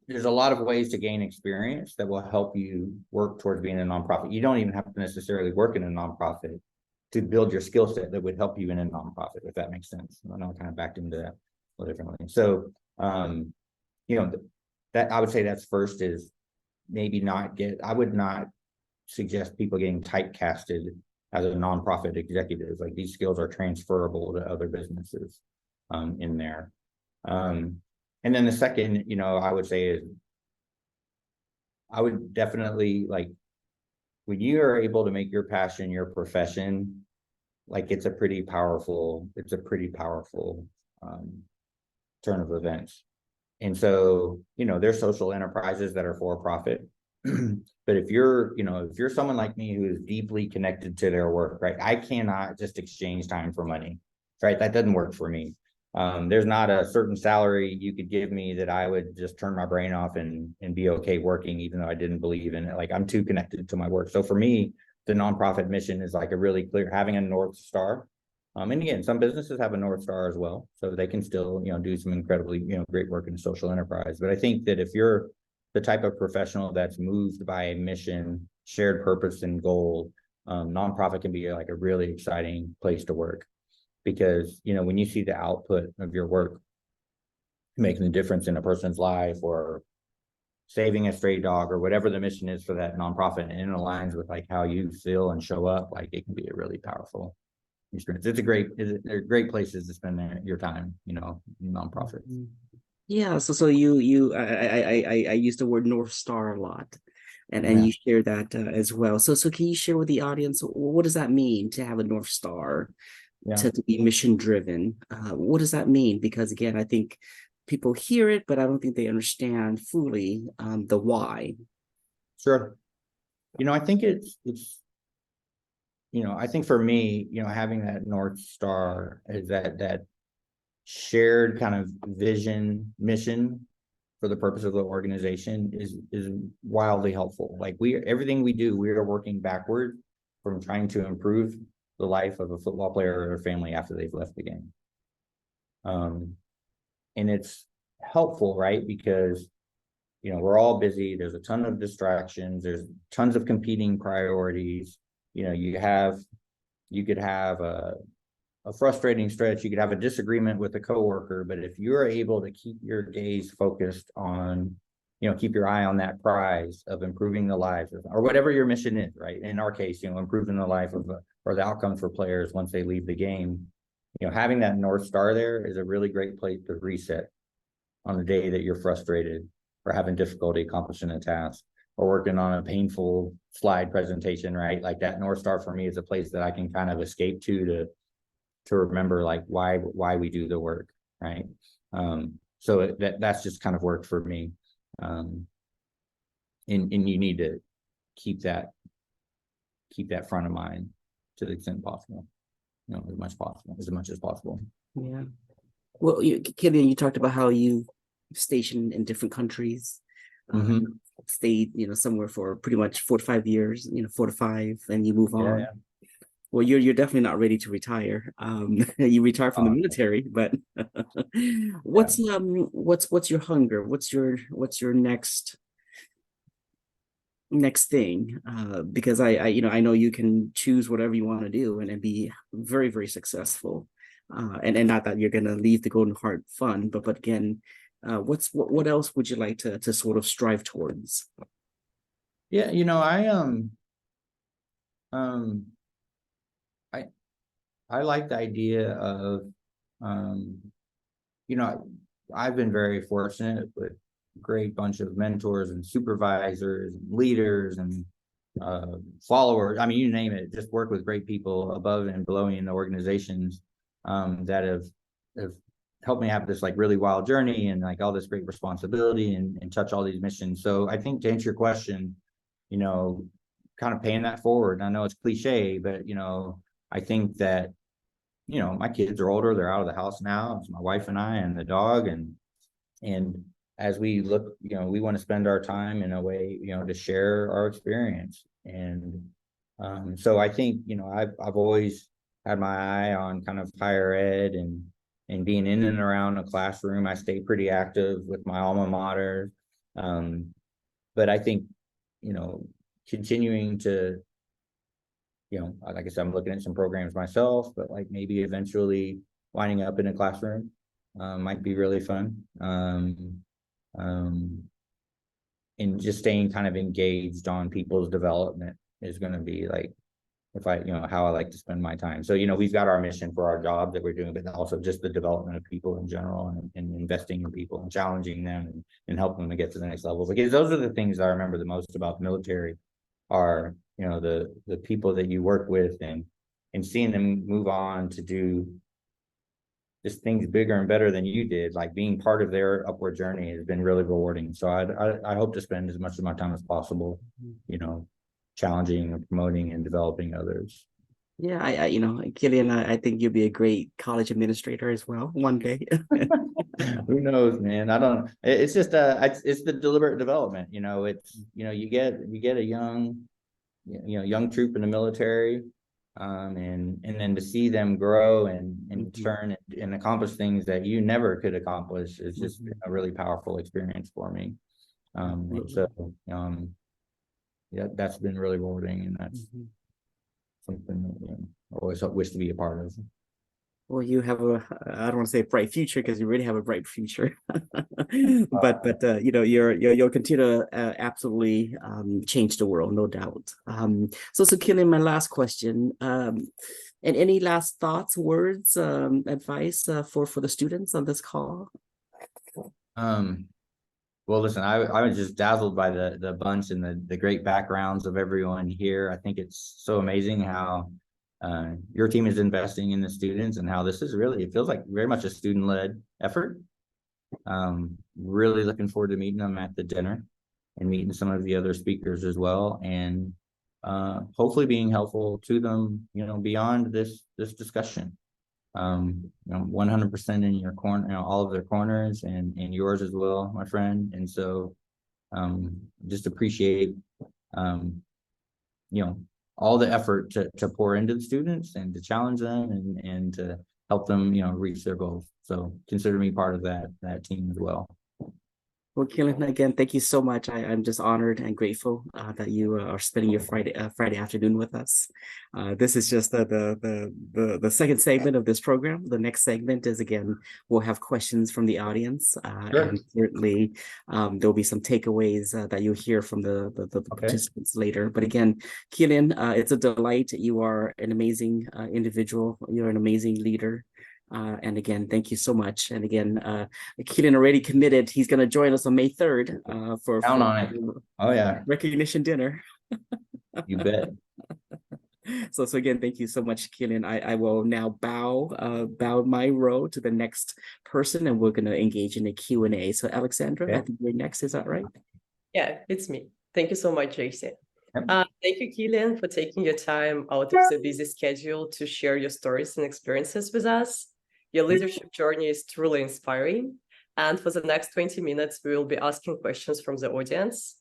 there's a lot of ways to gain experience that will help you work towards being a nonprofit. You don't even have to necessarily work in a nonprofit to build your skill set that would help you in a nonprofit, if that makes sense. I know I kind of backed into that a little differently. So, you know, that I would say that's first is maybe not get, I would not suggest people getting typecasted as a nonprofit executive. Like these skills are transferable to other businesses in there. And then the second, you know, I would say is I would definitely like when you are able to make your passion your profession, like it's a pretty powerful turn of events. And so, you know, there's social enterprises that are for profit. But if you're, you know, if you're someone like me who is deeply connected to their work, right? I cannot just exchange time for money, right? That doesn't work for me. There's not a certain salary you could give me that I would just turn my brain off and be okay working, even though I didn't believe in it. Like I'm too connected to my work. So for me, the nonprofit mission is like a really clear, having a North Star. And again, some businesses have a North Star as well, so they can still, you know, do some incredibly, you know, great work in a social enterprise. But I think that if you're the type of professional that's moved by a mission, shared purpose, and goal, nonprofit can be like a really exciting place to work. Because, you know, when you see the output of your work making a difference in a person's life or saving a stray dog or whatever the mission is for that nonprofit, and it aligns with like how you feel and show up, like it can be a really powerful experience. They're great places to spend your time, you know, nonprofits.
Yeah, so I use the word North Star a lot, and you share that as well. So can you share with the audience what does that mean to have a North Star, to be mission driven? What does that mean? Because again, I think people hear it, but I don't think they understand fully the why.
Sure. You know, I think it's you know, I think for me, you know, having that North Star is that shared kind of vision, mission for the purpose of the organization is wildly helpful. Like everything we do, we are working backward from trying to improve the life of a football player or their family after they've left the game. And it's helpful, right? Because, you know, we're all busy. There's a ton of distractions. There's tons of competing priorities. You know, you could have a frustrating stretch. You could have a disagreement with a coworker, but if you're able to keep your gaze focused on, you know, keep your eye on that prize of improving the lives or whatever your mission is, right? In our case, you know, improving the life of or the outcomes for players once they leave the game, you know, having that North Star there is a really great place to reset on the day that you're frustrated or having difficulty accomplishing a task or working on a painful slide presentation, right? Like that North Star for me is a place that I can kind of escape to remember like why we do the work, right? So that's just kind of worked for me. And you need to keep that front of mind to the extent possible, you know, as much as possible.
Yeah. Well, Killjan, you talked about how you stationed in different countries, stayed, you know, somewhere for pretty much 4 to 5 years, you know, 4 to 5, and you move on. Yeah. Well, you're definitely not ready to retire. You retire from the military, but what's your hunger? What's your next thing? Because I know you can choose whatever you want to do and be very, very successful. And not that you're gonna leave the Golden Heart Fund, but again, what else would you like to sort of strive towards?
Yeah, you know, I like the idea of, you know, I've been very fortunate with a great bunch of mentors and supervisors, and leaders, and followers. I mean, you name it. Just work with great people above and below me in the organizations that have helped me have this like really wild journey and like all this great responsibility and touch all these missions. So I think to answer your question, you know, kind of paying that forward. I know it's cliche, but you know, I think that, you know, my kids are older, they're out of the house now. It's my wife and I and the dog. And as we look, you know, we want to spend our time in a way, you know, to share our experience. And so I think, you know, I've always had my eye on kind of higher ed and being in and around a classroom. I stay pretty active with my alma mater. But I think, continuing to, like I said, I'm looking at some programs myself, but like maybe eventually winding up in a classroom might be really fun. And just staying kind of engaged on people's development is going to be like, how I like to spend my time. So, we've got our mission for our job that we're doing, but also just the development of people in general, and investing in people and challenging them and helping them to get to the next level. Because those are the things I remember the most about the military are, the people that you work with and seeing them move on to do just things bigger and better than you did, like being part of their upward journey has been really rewarding. So I hope to spend as much of my time as possible, challenging and promoting and developing others.
Yeah, Killjan, I think you'll be a great college administrator as well one day.
Who knows, man? I don't. It's just it's the deliberate development. It's you get a young troop in the military, and then to see them grow and turn and accomplish things that you never could accomplish is just a really powerful experience for me. And so yeah, that's been really rewarding, and that's something that I always wish to be a part of.
Well, you have I don't want to say a bright future because you really have a bright future, but you'll continue to absolutely change the world, no doubt. So Killjan, my last question, and any last thoughts, words, advice for the students on this call?
Well, listen, I was just dazzled by the bunch and the great backgrounds of everyone here. I think it's so amazing how your team is investing in the students and how this is really, it feels like very much a student-led effort. Really looking forward to meeting them at the dinner and meeting some of the other speakers as well, and hopefully being helpful to them, beyond this discussion. 100% in your corner, all of their corners and yours as well, my friend. And so just appreciate all the effort to pour into the students and to challenge them and to help them reach their goals. So consider me part of that team as well.
Well, Killjan, again, thank you so much. I'm just honored and grateful that you are spending your Friday afternoon with us. This is just the second segment of this program. The next segment is, again, we'll have questions from the audience,
Sure.
and certainly there'll be some takeaways that you'll hear from the participants later. But again, Killjan, it's a delight. You are an amazing individual. You're an amazing leader. And again, thank you so much. And again, Killjan already committed. He's going to join us on May 3rd for
Count on it. Oh yeah,
recognition dinner.
You bet.
So again, thank you so much, Killjan. I will now bow my row to the next person, and we're going to engage in a Q&A. So Alexandra,
Okay.
I think you're next. Is that right?
Yeah, it's me. Thank you so much, Geisce.
Yep.
Thank you, Killjan, for taking your time out of the busy schedule to share your stories and experiences with us. Your leadership journey is truly inspiring. And for the next 20 minutes, we will be asking questions from the audience.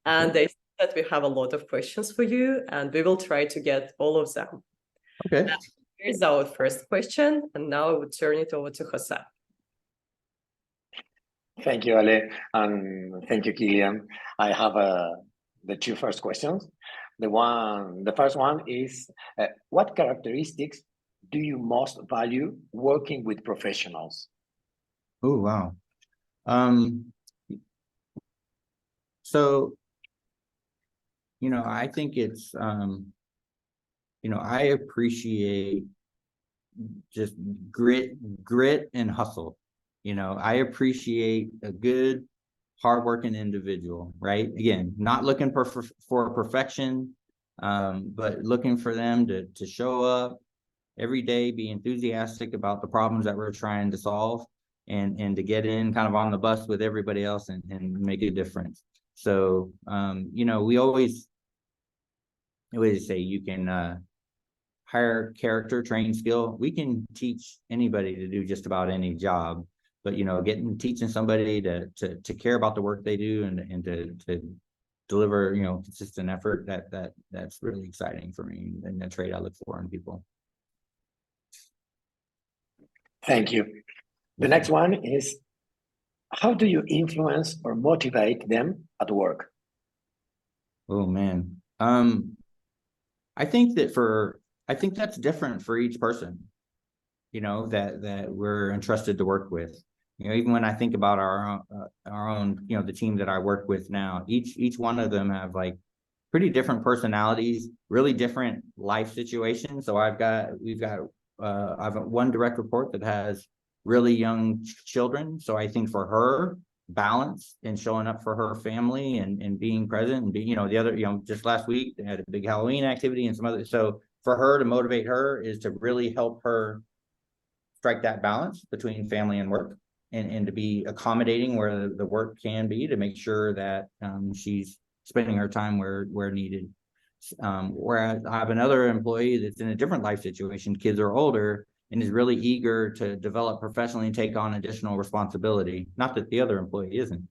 And they said that we have a lot of questions for you, and we will try to get all of them.
Okay.
And here's our first question, and now I would turn it over to Jose.
Thank you, Ale, and thank you, Killjan. I have the two first questions. The first one is, what characteristics do you most value working with professionals?
Oh, wow. So, I think it's, I appreciate just grit and hustle. I appreciate a good, hardworking individual, right? Again, not looking for perfection, but looking for them to show up every day, be enthusiastic about the problems that we're trying to solve, and to get in kind of on the bus with everybody else and make a difference. So, we always say you can hire character, train skill. We can teach anybody to do just about any job, but teaching somebody to care about the work they do and to deliver consistent effort, that's really exciting for me, and a trait I look for in people.
Thank you. The next one is, How do you influence or motivate them at work?
Oh man. I think that's different for each person, that we're entrusted to work with. Even when I think about our own, the team that I work with now, each one of them have like pretty different personalities, really different life situations. So I have one direct report that has really young children. So I think for her, balance and showing up for her family and being present and being, the other, just last week they had a big Halloween activity and some other. So for her to motivate her is to really help her strike that balance between family and work and to be accommodating where the work can be, to make sure that she's spending her time where needed. Whereas I have another employee that's in a different life situation, kids are older, and is really eager to develop professionally and take on additional responsibility. Not that the other employee isn't.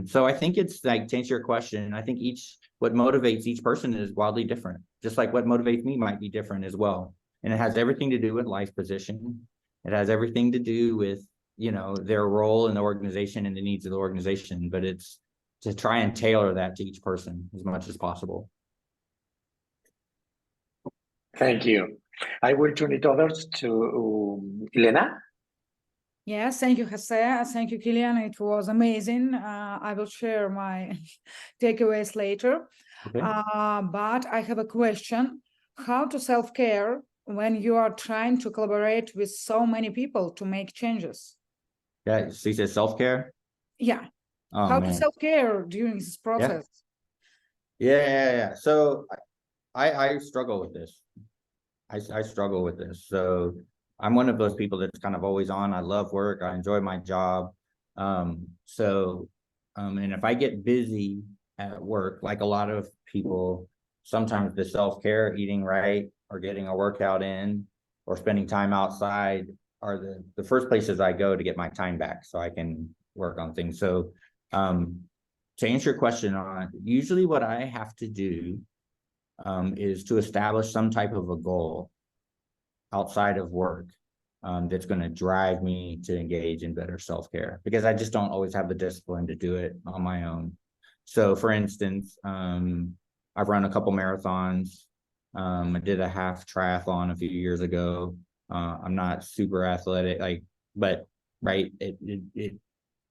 So I think it's like, to answer your question, I think what motivates each person is wildly different, just like what motivates me might be different as well. And it has everything to do with life position. It has everything to do with, their role in the organization and the needs of the organization, but it's to try and tailor that to each person as much as possible.
Thank you. I will turn it over to Elena.
Yes, thank you, Jose. Thank you, Killjan. It was amazing. I will share my takeaways later.
Okay.
But I have a question. How to self-care when you are trying to collaborate with so many people to make changes?
Yeah, so you said self-care?
Yeah.
Oh,
How
man.
to self-care during this process?
Yeah. So I struggle with this. I struggle with this. So I'm one of those people that's kind of always on. I love work. I enjoy my job. And if I get busy at work, like a lot of people, sometimes the self-care, eating right, or getting a workout in, or spending time outside are the first places I go to get my time back so I can work on things. So to answer your question on, usually what I have to do is to establish some type of a goal outside of work that's going to drive me to engage in better self-care, because I just don't always have the discipline to do it on my own. So for instance, I've run a couple marathons. I did a half triathlon a few years ago. I'm not super athletic, but right,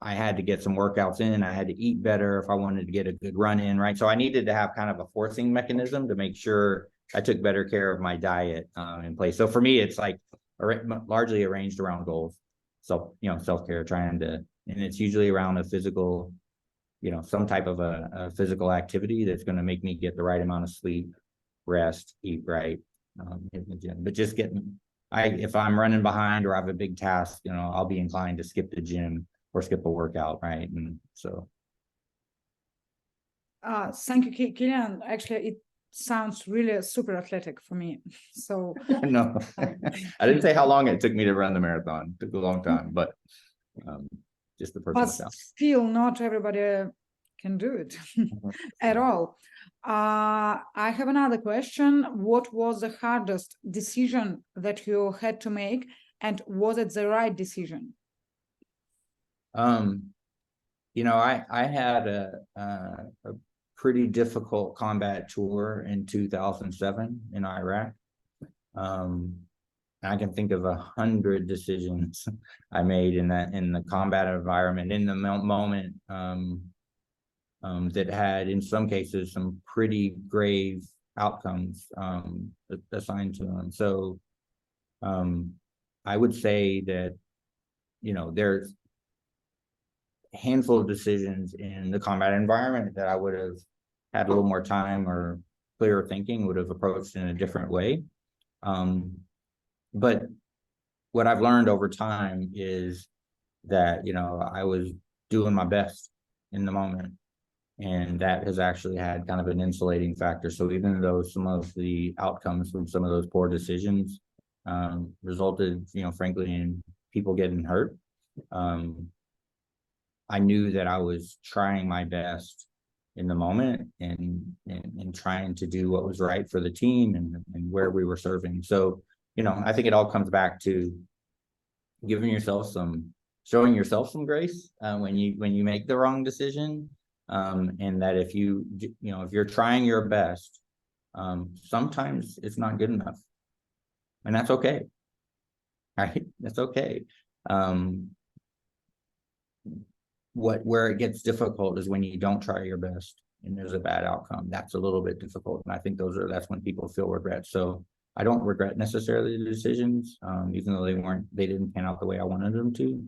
I had to get some workouts in. I had to eat better if I wanted to get a good run in, right? So I needed to have kind of a forcing mechanism to make sure I took better care of my diet in place. So for me, it's like largely arranged around goals. So, self-care, and it's usually around a physical, some type of a physical activity that's going to make me get the right amount of sleep, rest, eat right, hit the gym. But just if I'm running behind or I have a big task, I'll be inclined to skip the gym or skip a workout, right? And so.
Thank you, Killjan. Actually, it sounds really super athletic for me. So
no, I didn't say how long it took me to run the marathon. It took a long time, but just the personal
but
challenge.
still, not everybody can do it at all. I have another question. What was the hardest decision that you had to make, and was it the right decision?
I had a pretty difficult combat tour in 2007 in Iraq. I can think of 100 decisions I made in the combat environment in the moment that had, in some cases, some pretty grave outcomes assigned to them. So I would say that, there's a handful of decisions in the combat environment that I would have had a little more time or clearer thinking, would have approached in a different way. But what I've learned over time is that, I was doing my best in the moment. And that has actually had kind of an insulating factor. So even though some of the outcomes from some of those poor decisions resulted, frankly, in people getting hurt, I knew that I was trying my best in the moment and trying to do what was right for the team and where we were serving. So, I think it all comes back to giving yourself some showing yourself some grace when you make the wrong decision, and that if if you're trying your best, sometimes it's not good enough, and that's okay. Right? That's okay. Where it gets difficult is when you don't try your best and there's a bad outcome. That's a little bit difficult, and I think that's when people feel regret. So I don't regret necessarily the decisions, even though they didn't pan out the way I wanted them to,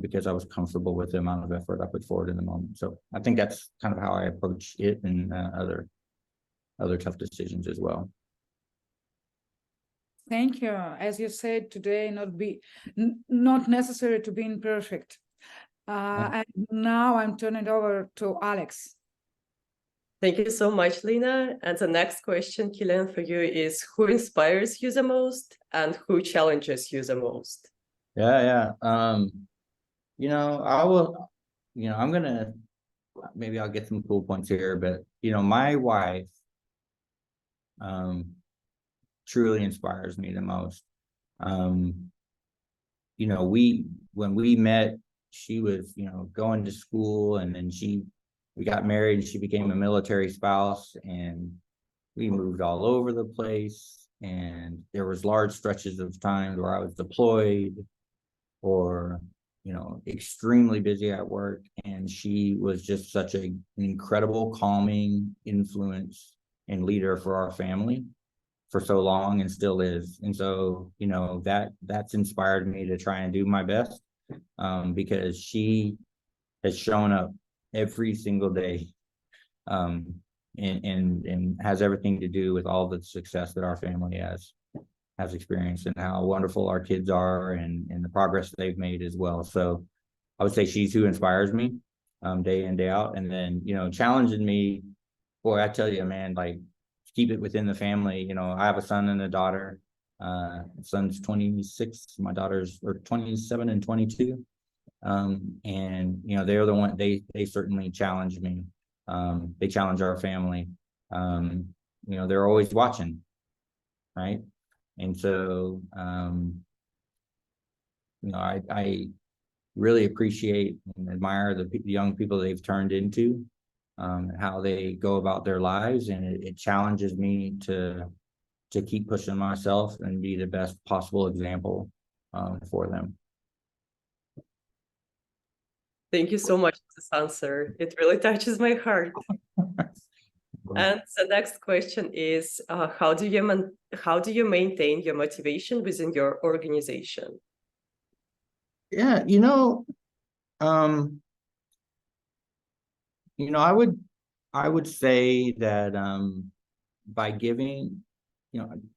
because I was comfortable with the amount of effort I put forward in the moment. So I think that's kind of how I approach it and other tough decisions as well.
Thank you. As you said today, not necessary to be imperfect. And now I'm turning over to Alex.
Thank you so much, Lina. And the next question, Killjan, for you is, who inspires you the most and who challenges you the most?
Yeah. Maybe I'll get some cool points here, but my wife truly inspires me the most. When we met, she was, going to school, and then we got married, and she became a military spouse, and we moved all over the place. And there was large stretches of time where I was deployed or, extremely busy at work. And she was just such an incredible calming influence and leader for our family for so long, and still is. And so, that's inspired me to try and do my best, because she has shown up every single day, and has everything to do with all the success that our family has experienced, and how wonderful our kids are, and the progress they've made as well. So I would say she's who inspires me, day in, day out. And then, challenging me, boy, I tell you, man, like, keep it within the family. I have a son and a daughter. Son's 26, my daughter's 27 and 22. And they're the one, they certainly challenge me. They challenge our family. They're always watching, right? And so I really appreciate and admire the young people they've turned into, how they go about their lives, and it challenges me to keep pushing myself and be the best possible example for them.
Thank you so much for this answer. It really touches my heart. And the next question is, how do you maintain your motivation within your organization?
Yeah, I would say that by giving,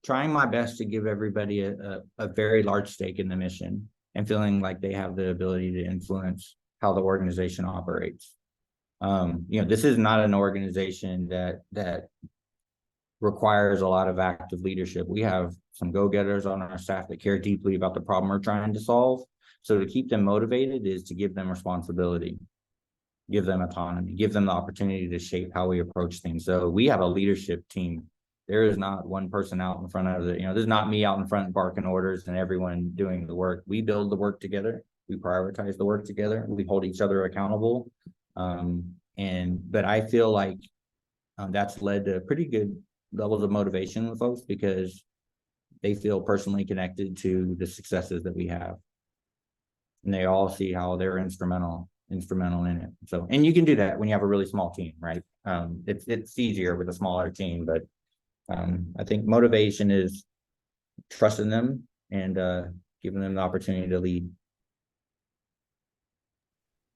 trying my best to give everybody a very large stake in the mission, and feeling like they have the ability to influence how the organization operates. This is not an organization that requires a lot of active leadership. We have some go-getters on our staff that care deeply about the problem we're trying to solve. So to keep them motivated is to give them responsibility, give them autonomy, give them the opportunity to shape how we approach things. So we have a leadership team. There is not one person out in front of there's not me out in front barking orders and everyone doing the work. We build the work together. We prioritize the work together. We hold each other accountable. But I feel like that's led to pretty good levels of motivation with folks, because they feel personally connected to the successes that we have. And they all see how they're instrumental in it. So, and you can do that when you have a really small team, right? It's easier with a smaller team, but I think motivation is trusting them and giving them the opportunity to lead.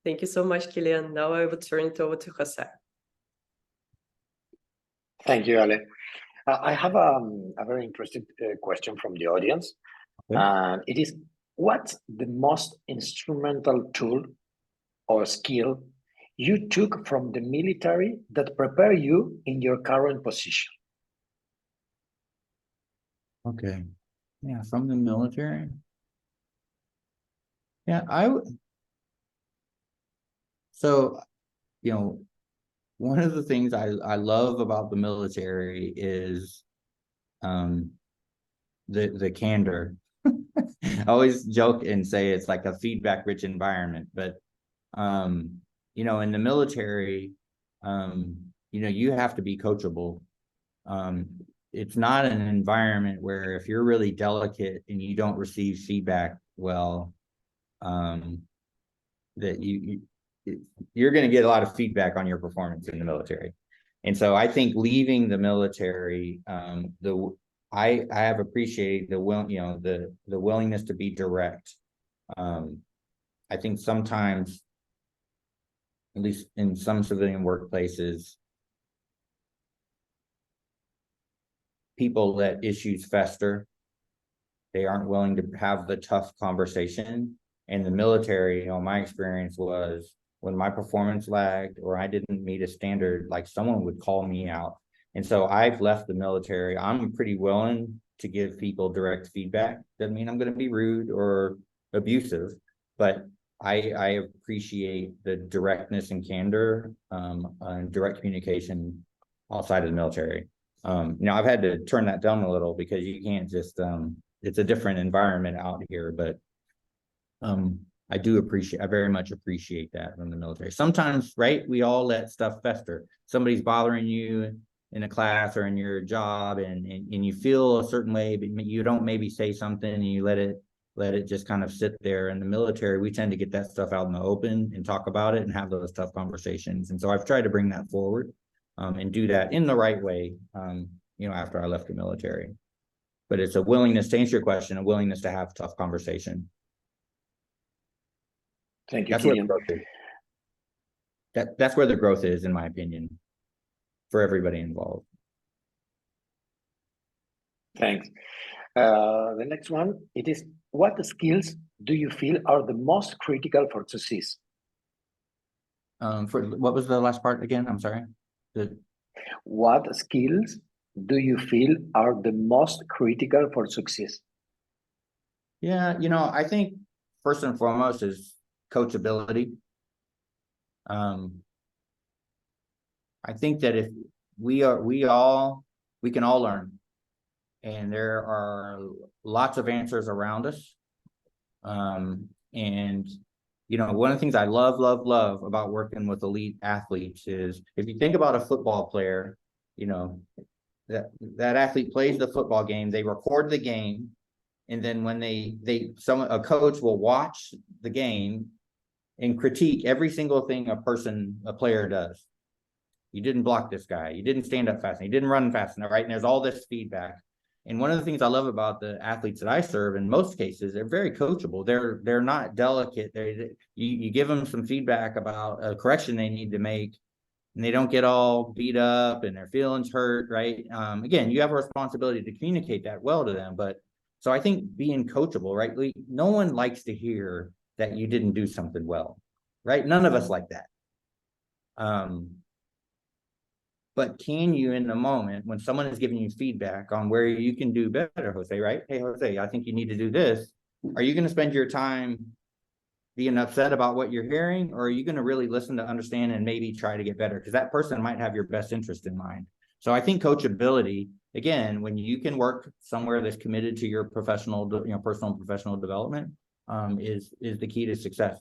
Thank you so much, Killjan. Now I will turn it over to Jose.
Thank you, Ale. I have a very interesting question from the audience. Okay. It is, what's the most instrumental tool or skill you took from the military that prepare you in your current position?
Okay. Yeah, from the military. Yeah, so, one of the things I love about the military is the candor I always joke and say it's like a feedback rich environment, but you know, in the military, you know, you have to be coachable. It's not an environment where if you're really delicate and you don't receive feedback well, that you're going to get a lot of feedback on your performance in the military. And so I think leaving the military, I have appreciated the willingness to be direct. I think sometimes, at least in some civilian workplaces, people let issues fester. They aren't willing to have the tough conversation. And the military, you know, my experience was when my performance lagged or I didn't meet a standard, like someone would call me out. And so I've left the military. I'm pretty willing to give people direct feedback. Doesn't mean I'm going to be rude or abusive, but I appreciate the directness and candor and direct communication outside of the military. Now I've had to turn that down a little because you can't just, it's a different environment out here, but I very much appreciate that from the military. Sometimes, right, we all let stuff fester. Somebody's bothering you in a class or in your job and you feel a certain way, but you don't maybe say something and you let it just kind of sit there. In the military, we tend to get that stuff out in the open and talk about it and have those tough conversations. And so I've tried to bring that forward and do that in the right way, you know, after I left the military. But it's a willingness to answer your question, a willingness to have tough conversation.
Thank you,
That's where the
Killjan.
growth is. That's where the growth is, in my opinion, for everybody involved.
Thanks. The next one, it is, what skills do you feel are the most critical for success?
For what was the last part again? I'm sorry.
What skills do you feel are the most critical for success?
Yeah, you know, I think first and foremost is coachability. I think that if we can all learn, and there are lots of answers around us. And you know, one of the things I love about working with elite athletes is if you think about a football player, you know, that athlete plays the football game, they record the game, and then when a coach will watch the game and critique every single thing a player does. You didn't block this guy, you didn't stand up fast enough, you didn't run fast enough, right? And there's all this feedback. And one of the things I love about the athletes that I serve, in most cases, they're very coachable. They're not delicate. You give them some feedback about a correction they need to make, and they don't get all beat up and their feelings hurt, right? Again, you have a responsibility to communicate that well to them. But so I think being coachable, right? No one likes to hear that you didn't do something well, right? None of us like that. But can you, in the moment, when someone is giving you feedback on where you can do better, Jose, right? Hey, Jose, I think you need to do this. Are you going to spend your time being upset about what you're hearing, or are you going to really listen to understand and maybe try to get better? Because that person might have your best interest in mind. So I think coachability, again, when you can work somewhere that's committed to your personal and professional development, is the key to success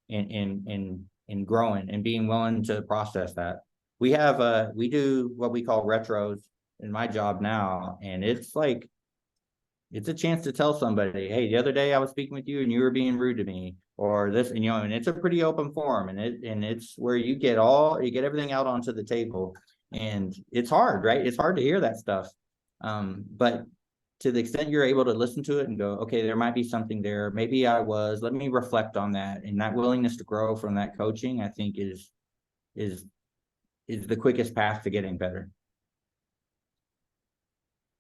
in growing and being willing to process that. We do what we call retros in my job now, and it's like, it's a chance to tell somebody, hey, the other day I was speaking with you and you were being rude to me, or this, and and it's a pretty open forum, and it's where you get everything out onto the table, and it's hard, right? It's hard to hear that stuff. But to the extent you're able to listen to it and go, okay, there might be something there. Maybe let me reflect on that. And that willingness to grow from that coaching, I think is the quickest path to getting better.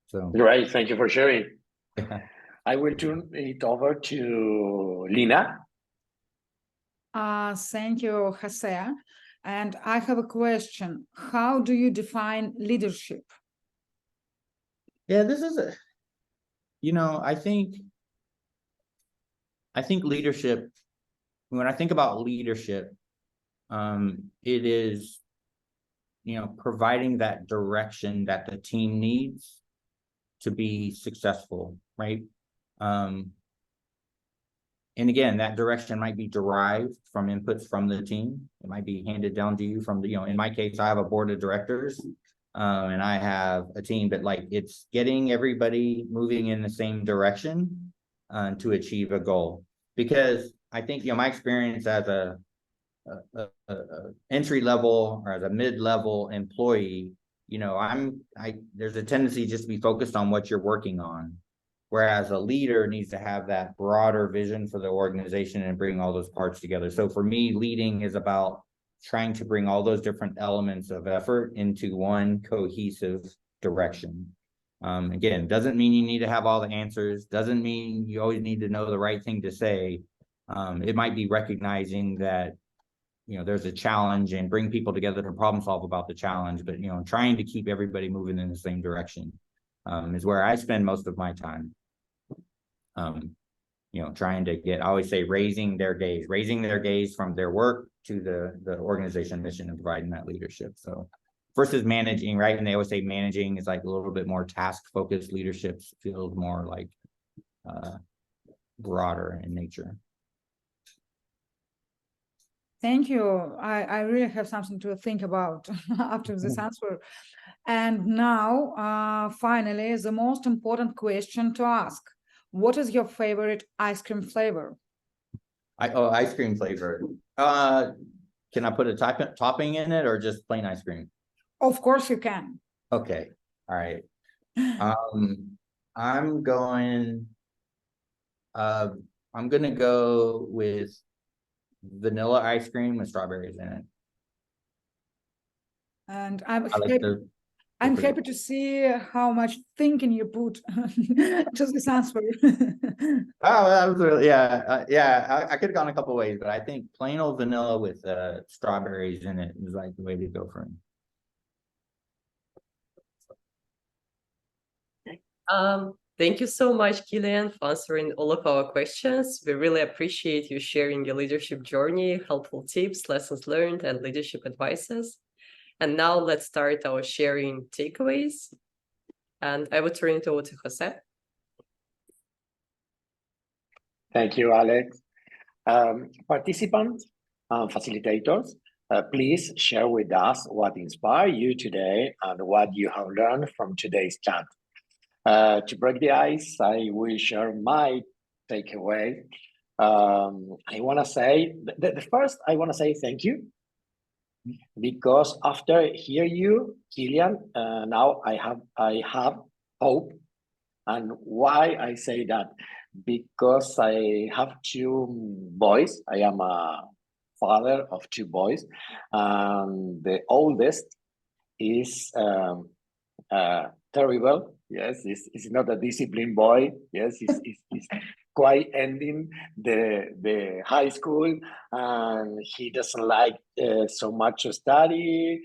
So
Great, thank you for sharing. I will turn it over to Lina.
Thank you, Jose. And I have a question. How do you define leadership?
Yeah, this is I think leadership, when I think about leadership, it is, providing that direction that the team needs to be successful, right? And again, that direction might be derived from inputs from the team. It might be handed down to you from the, in my case, I have a board of directors, and I have a team, but like it's getting everybody moving in the same direction to achieve a goal. Because I think, my experience as a entry level or as a mid-level employee, there's a tendency just to be focused on what you're working on. Whereas a leader needs to have that broader vision for the organization and bring all those parts together. So for me, leading is about trying to bring all those different elements of effort into one cohesive direction. Again, doesn't mean you need to have all the answers, doesn't mean you always need to know the right thing to say. It might be recognizing that, there's a challenge and bring people together to problem solve about the challenge, but, trying to keep everybody moving in the same direction is where I spend most of my time. Trying to get, I always say, raising their gaze from their work to the organization mission and providing that leadership. So versus managing, right? And they always say managing is like a little bit more task focused. Leadership feels more like broader in nature.
Thank you. I really have something to think about after this answer. And now, finally, the most important question to ask. What is your favorite ice cream flavor?
Ice cream flavor. Can I put a topping in it or just plain ice cream?
Of course you can.
Okay. All right. I'm gonna go with vanilla ice cream with strawberries in it.
And I'm happy to see how much thinking you put to this answer.
Oh, that was really, I could have gone a couple ways, but I think plain old vanilla with strawberries in it is like the way to go for me.
Thank you so much, Killjan, for answering all of our questions. We really appreciate you sharing your leadership journey, helpful tips, lessons learned, and leadership advices. And now let's start our sharing takeaways. And I will turn it over to Jose.
Thank you, Alex. Participants and facilitators, please share with us what inspired you today and what you have learned from today's chat. To break the ice, I will share my takeaway. I want to say, first, I want to say thank you. Because after hear you, Killjan, now I have hope. And why I say that? Because I have two boys. I am a father of two boys. The oldest is terrible. Yes, he's not a disciplined boy. Yes, he's quite ending the high school, and he doesn't like so much to study.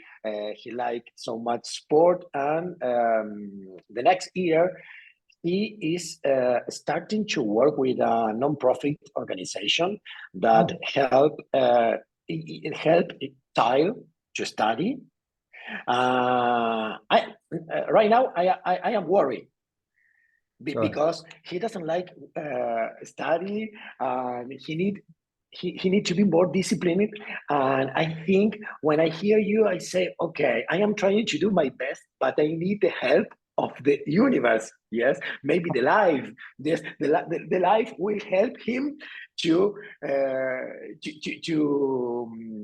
He likes so much sport, and the next year he is starting to work with a non-profit organization that help child to study. Right now I am worried because he doesn't like study, and he need to be more disciplined. And I think when I hear you, I say, okay, I am trying to do my best, but I need the help of the universe. Yes, maybe the life. Yes, the life will help him to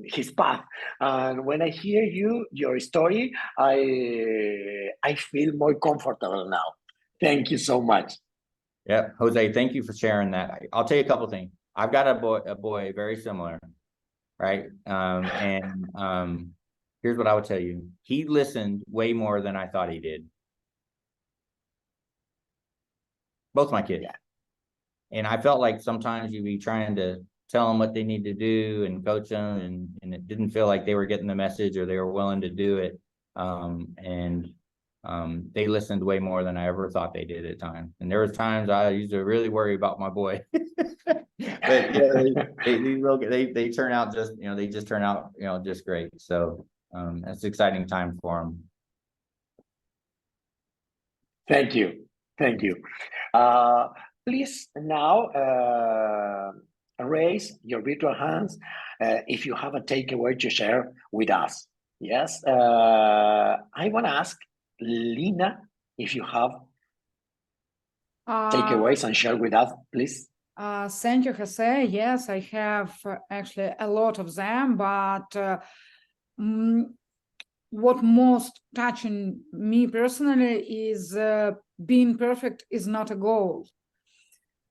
his path. And when I hear your story, I feel more comfortable now. Thank you so much.
Yeah, Jose, thank you for sharing that. I'll tell you a couple things. I've got a boy very similar, right? Here's what I would tell you. He listened way more than I thought he did. Both my kids. Yeah. And I felt like sometimes you'd be trying to tell them what they need to do and coach them, and it didn't feel like they were getting the message or they were willing to do it. They listened way more than I ever thought they did at times. And there was times I used to really worry about my boy. But they turn out just, they just turn out, just great. So it's an exciting time for them.
Thank you. Thank you. Please now raise your virtual hands if you have a takeaway to share with us. Yes, I want to ask Lina if you have takeaways and share with us, please.
Thank you, Jose. Yes, I have actually a lot of them, but what most touching me personally is being perfect is not a goal.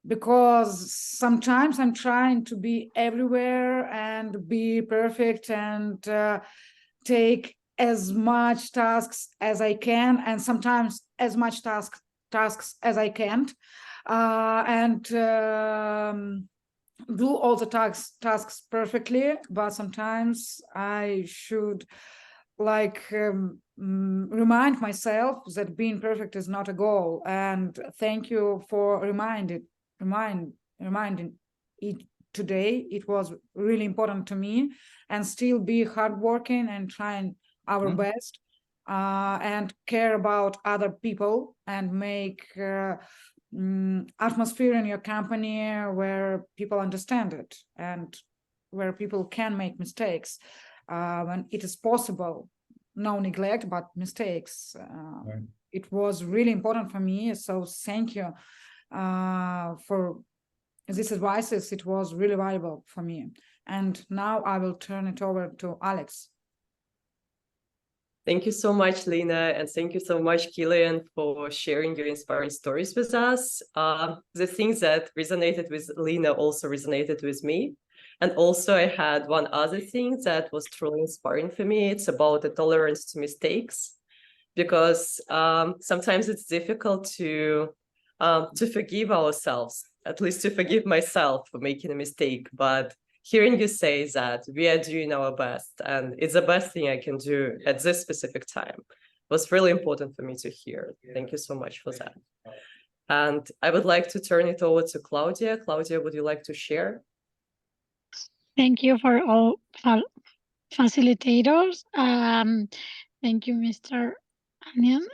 Because sometimes I'm trying to be everywhere and be perfect and take as much tasks as I can, and sometimes as much tasks as I can't, and do all the tasks perfectly. But sometimes I should remind myself that being perfect is not a goal. And thank you for reminding it today. It was really important to me, and still be hardworking and trying our best, and care about other people, and make atmosphere in your company where people understand it and where people can make mistakes when it is possible. No neglect, but mistakes.
Right.
It was really important for me, so thank you for these advices. It was really valuable for me. And now I will turn it over to Alex.
Thank you so much, Lina, and thank you so much, Killjan, for sharing your inspiring stories with us. The things that resonated with Lina also resonated with me. And also I had one other thing that was truly inspiring for me. It's about the tolerance to mistakes, because sometimes it's difficult to forgive ourselves, at least to forgive myself for making a mistake. But hearing you say that we are doing our best and it's the best thing I can do at this specific time was really important for me to hear. Thank you so much for that. And I would like to turn it over to Claudia. Claudia, would you like to share?
Thank you for all facilitators. Thank you, Mr. Onion.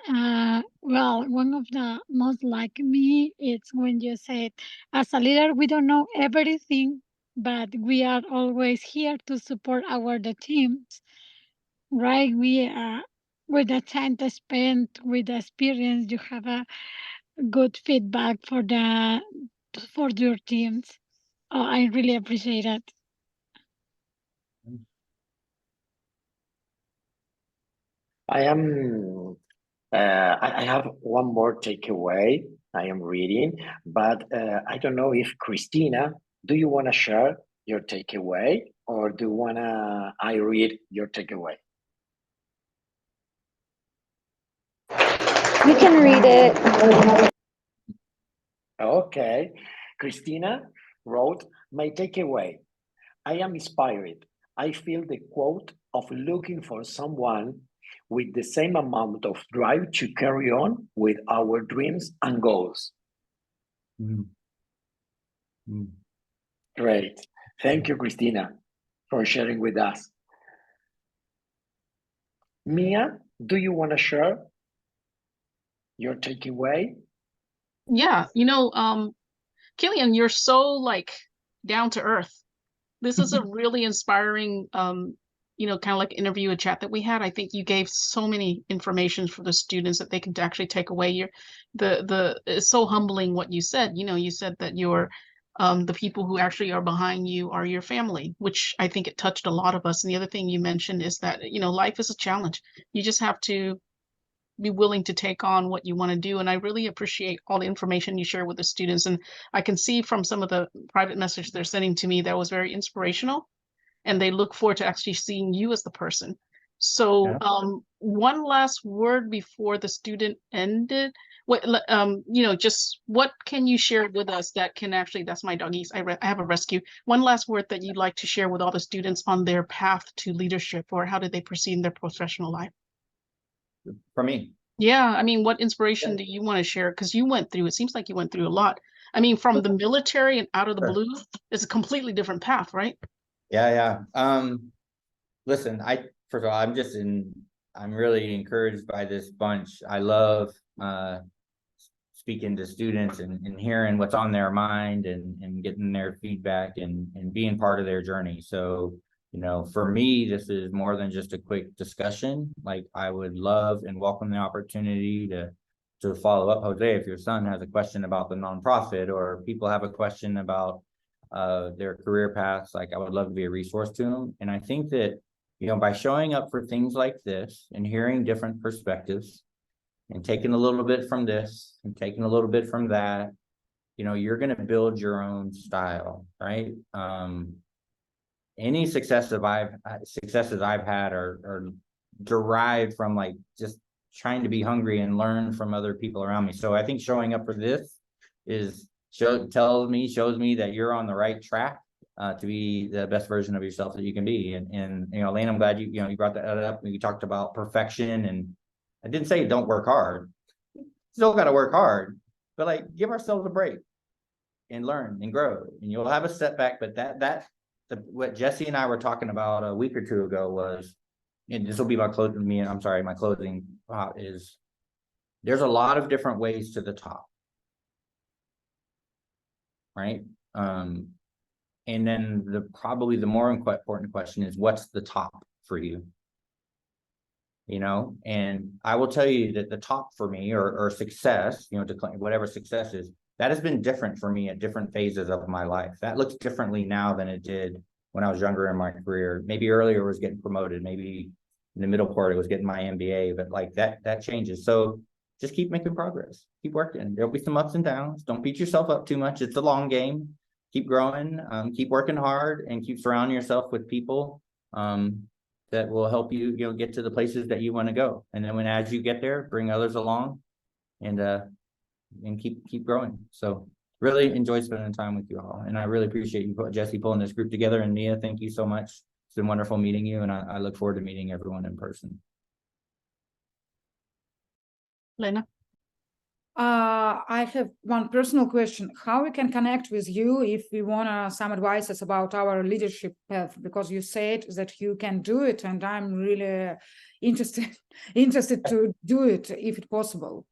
Well, one of the most like me, it's when you said, as a leader, we don't know everything, but we are always here to support the teams, right? We with the time to spend, with the experience, you have a good feedback for your teams. Oh, I really appreciate it.
I have one more takeaway I am reading, but I don't know if Christina, do you want to share your takeaway, or do you want I read your takeaway?
You can read it.
Okay. Christina wrote, my takeaway, I am inspired. I feel the quote of looking for someone with the same amount of drive to carry on with our dreams and goals. Great. Thank you, Christina, for sharing with us. Mia, do you want to share your takeaway?
Yeah, Killjan, you're so down to earth. This is a really inspiring kind of like interview, a chat that we had. I think you gave so many information for the students that they can actually take away. It's so humbling what you said. You said that the people who actually are behind you are your family, which I think it touched a lot of us. And the other thing you mentioned is that, life is a challenge. You just have to be willing to take on what you want to do. And I really appreciate all the information you share with the students. And I can see from some of the private messages they're sending to me that was very inspirational, and they look forward to actually seeing you as the person. So one last word before the student ended. Just what can you share with us that can actually, that's my doggies, I have a rescue. One last word that you'd like to share with all the students on their path to leadership, or how did they proceed in their professional life?
For me.
Yeah, I mean, what inspiration do you want to share? Because it seems like you went through a lot. I mean, from the military and out of the blue, it's a completely different path, right?
Yeah. Listen, first of all, I'm really encouraged by this bunch. I love speaking to students and hearing what's on their mind and getting their feedback and being part of their journey. So, you know, for me, this is more than just a quick discussion. Like, I would love and welcome the opportunity to follow up. Jose, if your son has a question about the nonprofit, or people have a question about their career paths, like, I would love to be a resource to them. And I think that, you know, by showing up for things like this and hearing different perspectives and taking a little bit from this and taking a little bit from that, you know, you're going to build your own style, right? Any successes I've had are derived from, like, just trying to be hungry and learn from other people around me. So I think showing up for this shows me that you're on the right track to be the best version of yourself that you can be. And you know, Lane, I'm glad you brought that up. We talked about perfection, and I didn't say don't work hard. Still got to work hard, but, like, give ourselves a break and learn and grow. And you'll have a setback, but what Jesse and I were talking about a week or two ago was, and this will be my closing. My closing thought is, there's a lot of different ways to the top, right? And then probably the more important question is, what's the top for you? You know, and I will tell you that the top for me, or success, you know, whatever success is, that has been different for me at different phases of my life. That looks differently now than it did when I was younger in my career. Maybe earlier it was getting promoted, maybe in the middle part it was getting my MBA, but, like, that changes. So just keep making progress, keep working. There'll be some ups and downs. Don't beat yourself up too much. It's a long game. Keep growing, keep working hard, and keep surrounding yourself with people that will help you, you know, get to the places that you want to go. And then as you get there, bring others along, and keep growing. So really enjoyed spending time with you all. And I really appreciate you, Jesse, pulling this group together. And Nia, thank you so much. It's been wonderful meeting you, and I look forward to meeting everyone in person.
Lena?
I have one personal question. How we can connect with you if we want some advices about our leadership path? Because you said that you can do it, and I'm really interested to do it if it's possible.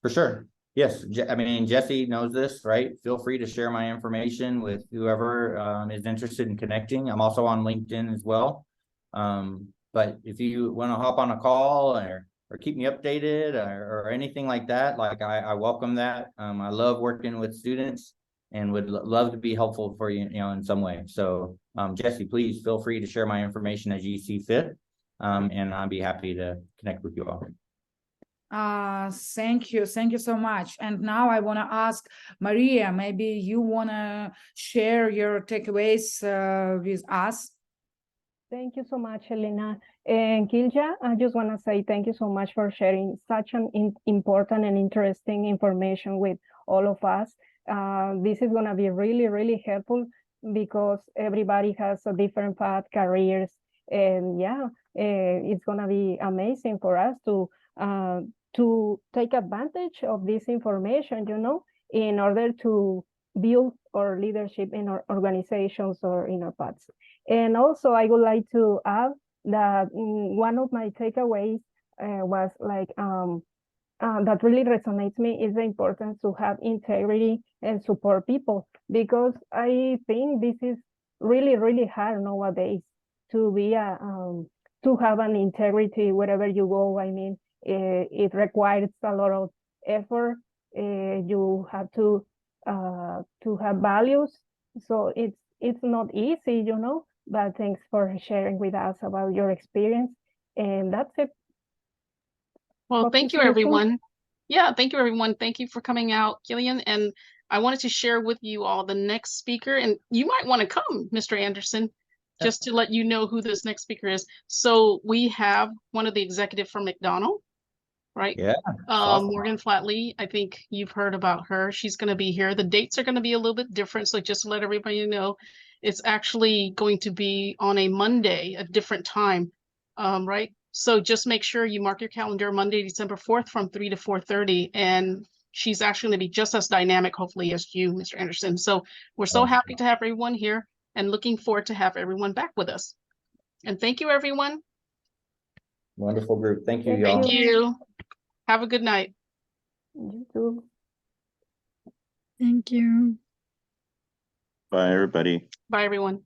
For sure. Yes. I mean, Jesse knows this, right? Feel free to share my information with whoever is interested in connecting. I'm also on LinkedIn as well. But if you want to hop on a call or keep me updated or anything like that, like, I welcome that. I love working with students and would love to be helpful for you, you know, in some way. So Jesse, please feel free to share my information as you see fit. And I'll be happy to connect with you all.
Thank you so much. And now I want to ask Maria, maybe you want to share your takeaways with us.
Thank you so much, Elena. And Killjan, I just want to say thank you so much for sharing such an important and interesting information with all of us. This is going to be really, really helpful because everybody has a different path, careers, and yeah, it's going to be amazing for us to take advantage of this information, you know, in order to build our leadership in our organizations or in our paths. And also, I would like to add that one of my takeaways was like that really resonates me is the importance to have integrity and support people, because I think this is really, really hard nowadays to be to have an integrity wherever you go. I mean, it requires a lot of effort. You have to have values, so it's not easy, you know. But thanks for sharing with us about your experience, and that's it.
Well, thank you, everyone. Yeah, thank you, everyone. Thank you for coming out, Killjan. And I wanted to share with you all the next speaker, and you might want to come, Mr. Anderson, just to let you know who this next speaker is. So we have one of the executive from McDonald's, right?
Yeah. Awesome.
Morgan Flatley, I think you've heard about her. She's going to be here. The dates are going to be a little bit different. So just to let everybody know, it's actually going to be on a Monday, a different time, right? So just make sure you mark your calendar, Monday, December 4th from 3 to 4:30. And she's actually going to be just as dynamic, hopefully, as you, Mr. Anderson. So we're so happy to have everyone here and looking forward to have everyone back with us. And thank you, everyone.
Wonderful group. Thank you, y'all.
Thank you. Have a good night.
You too.
Thank you.
Bye, everybody.
Bye, everyone.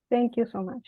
Thank you so much.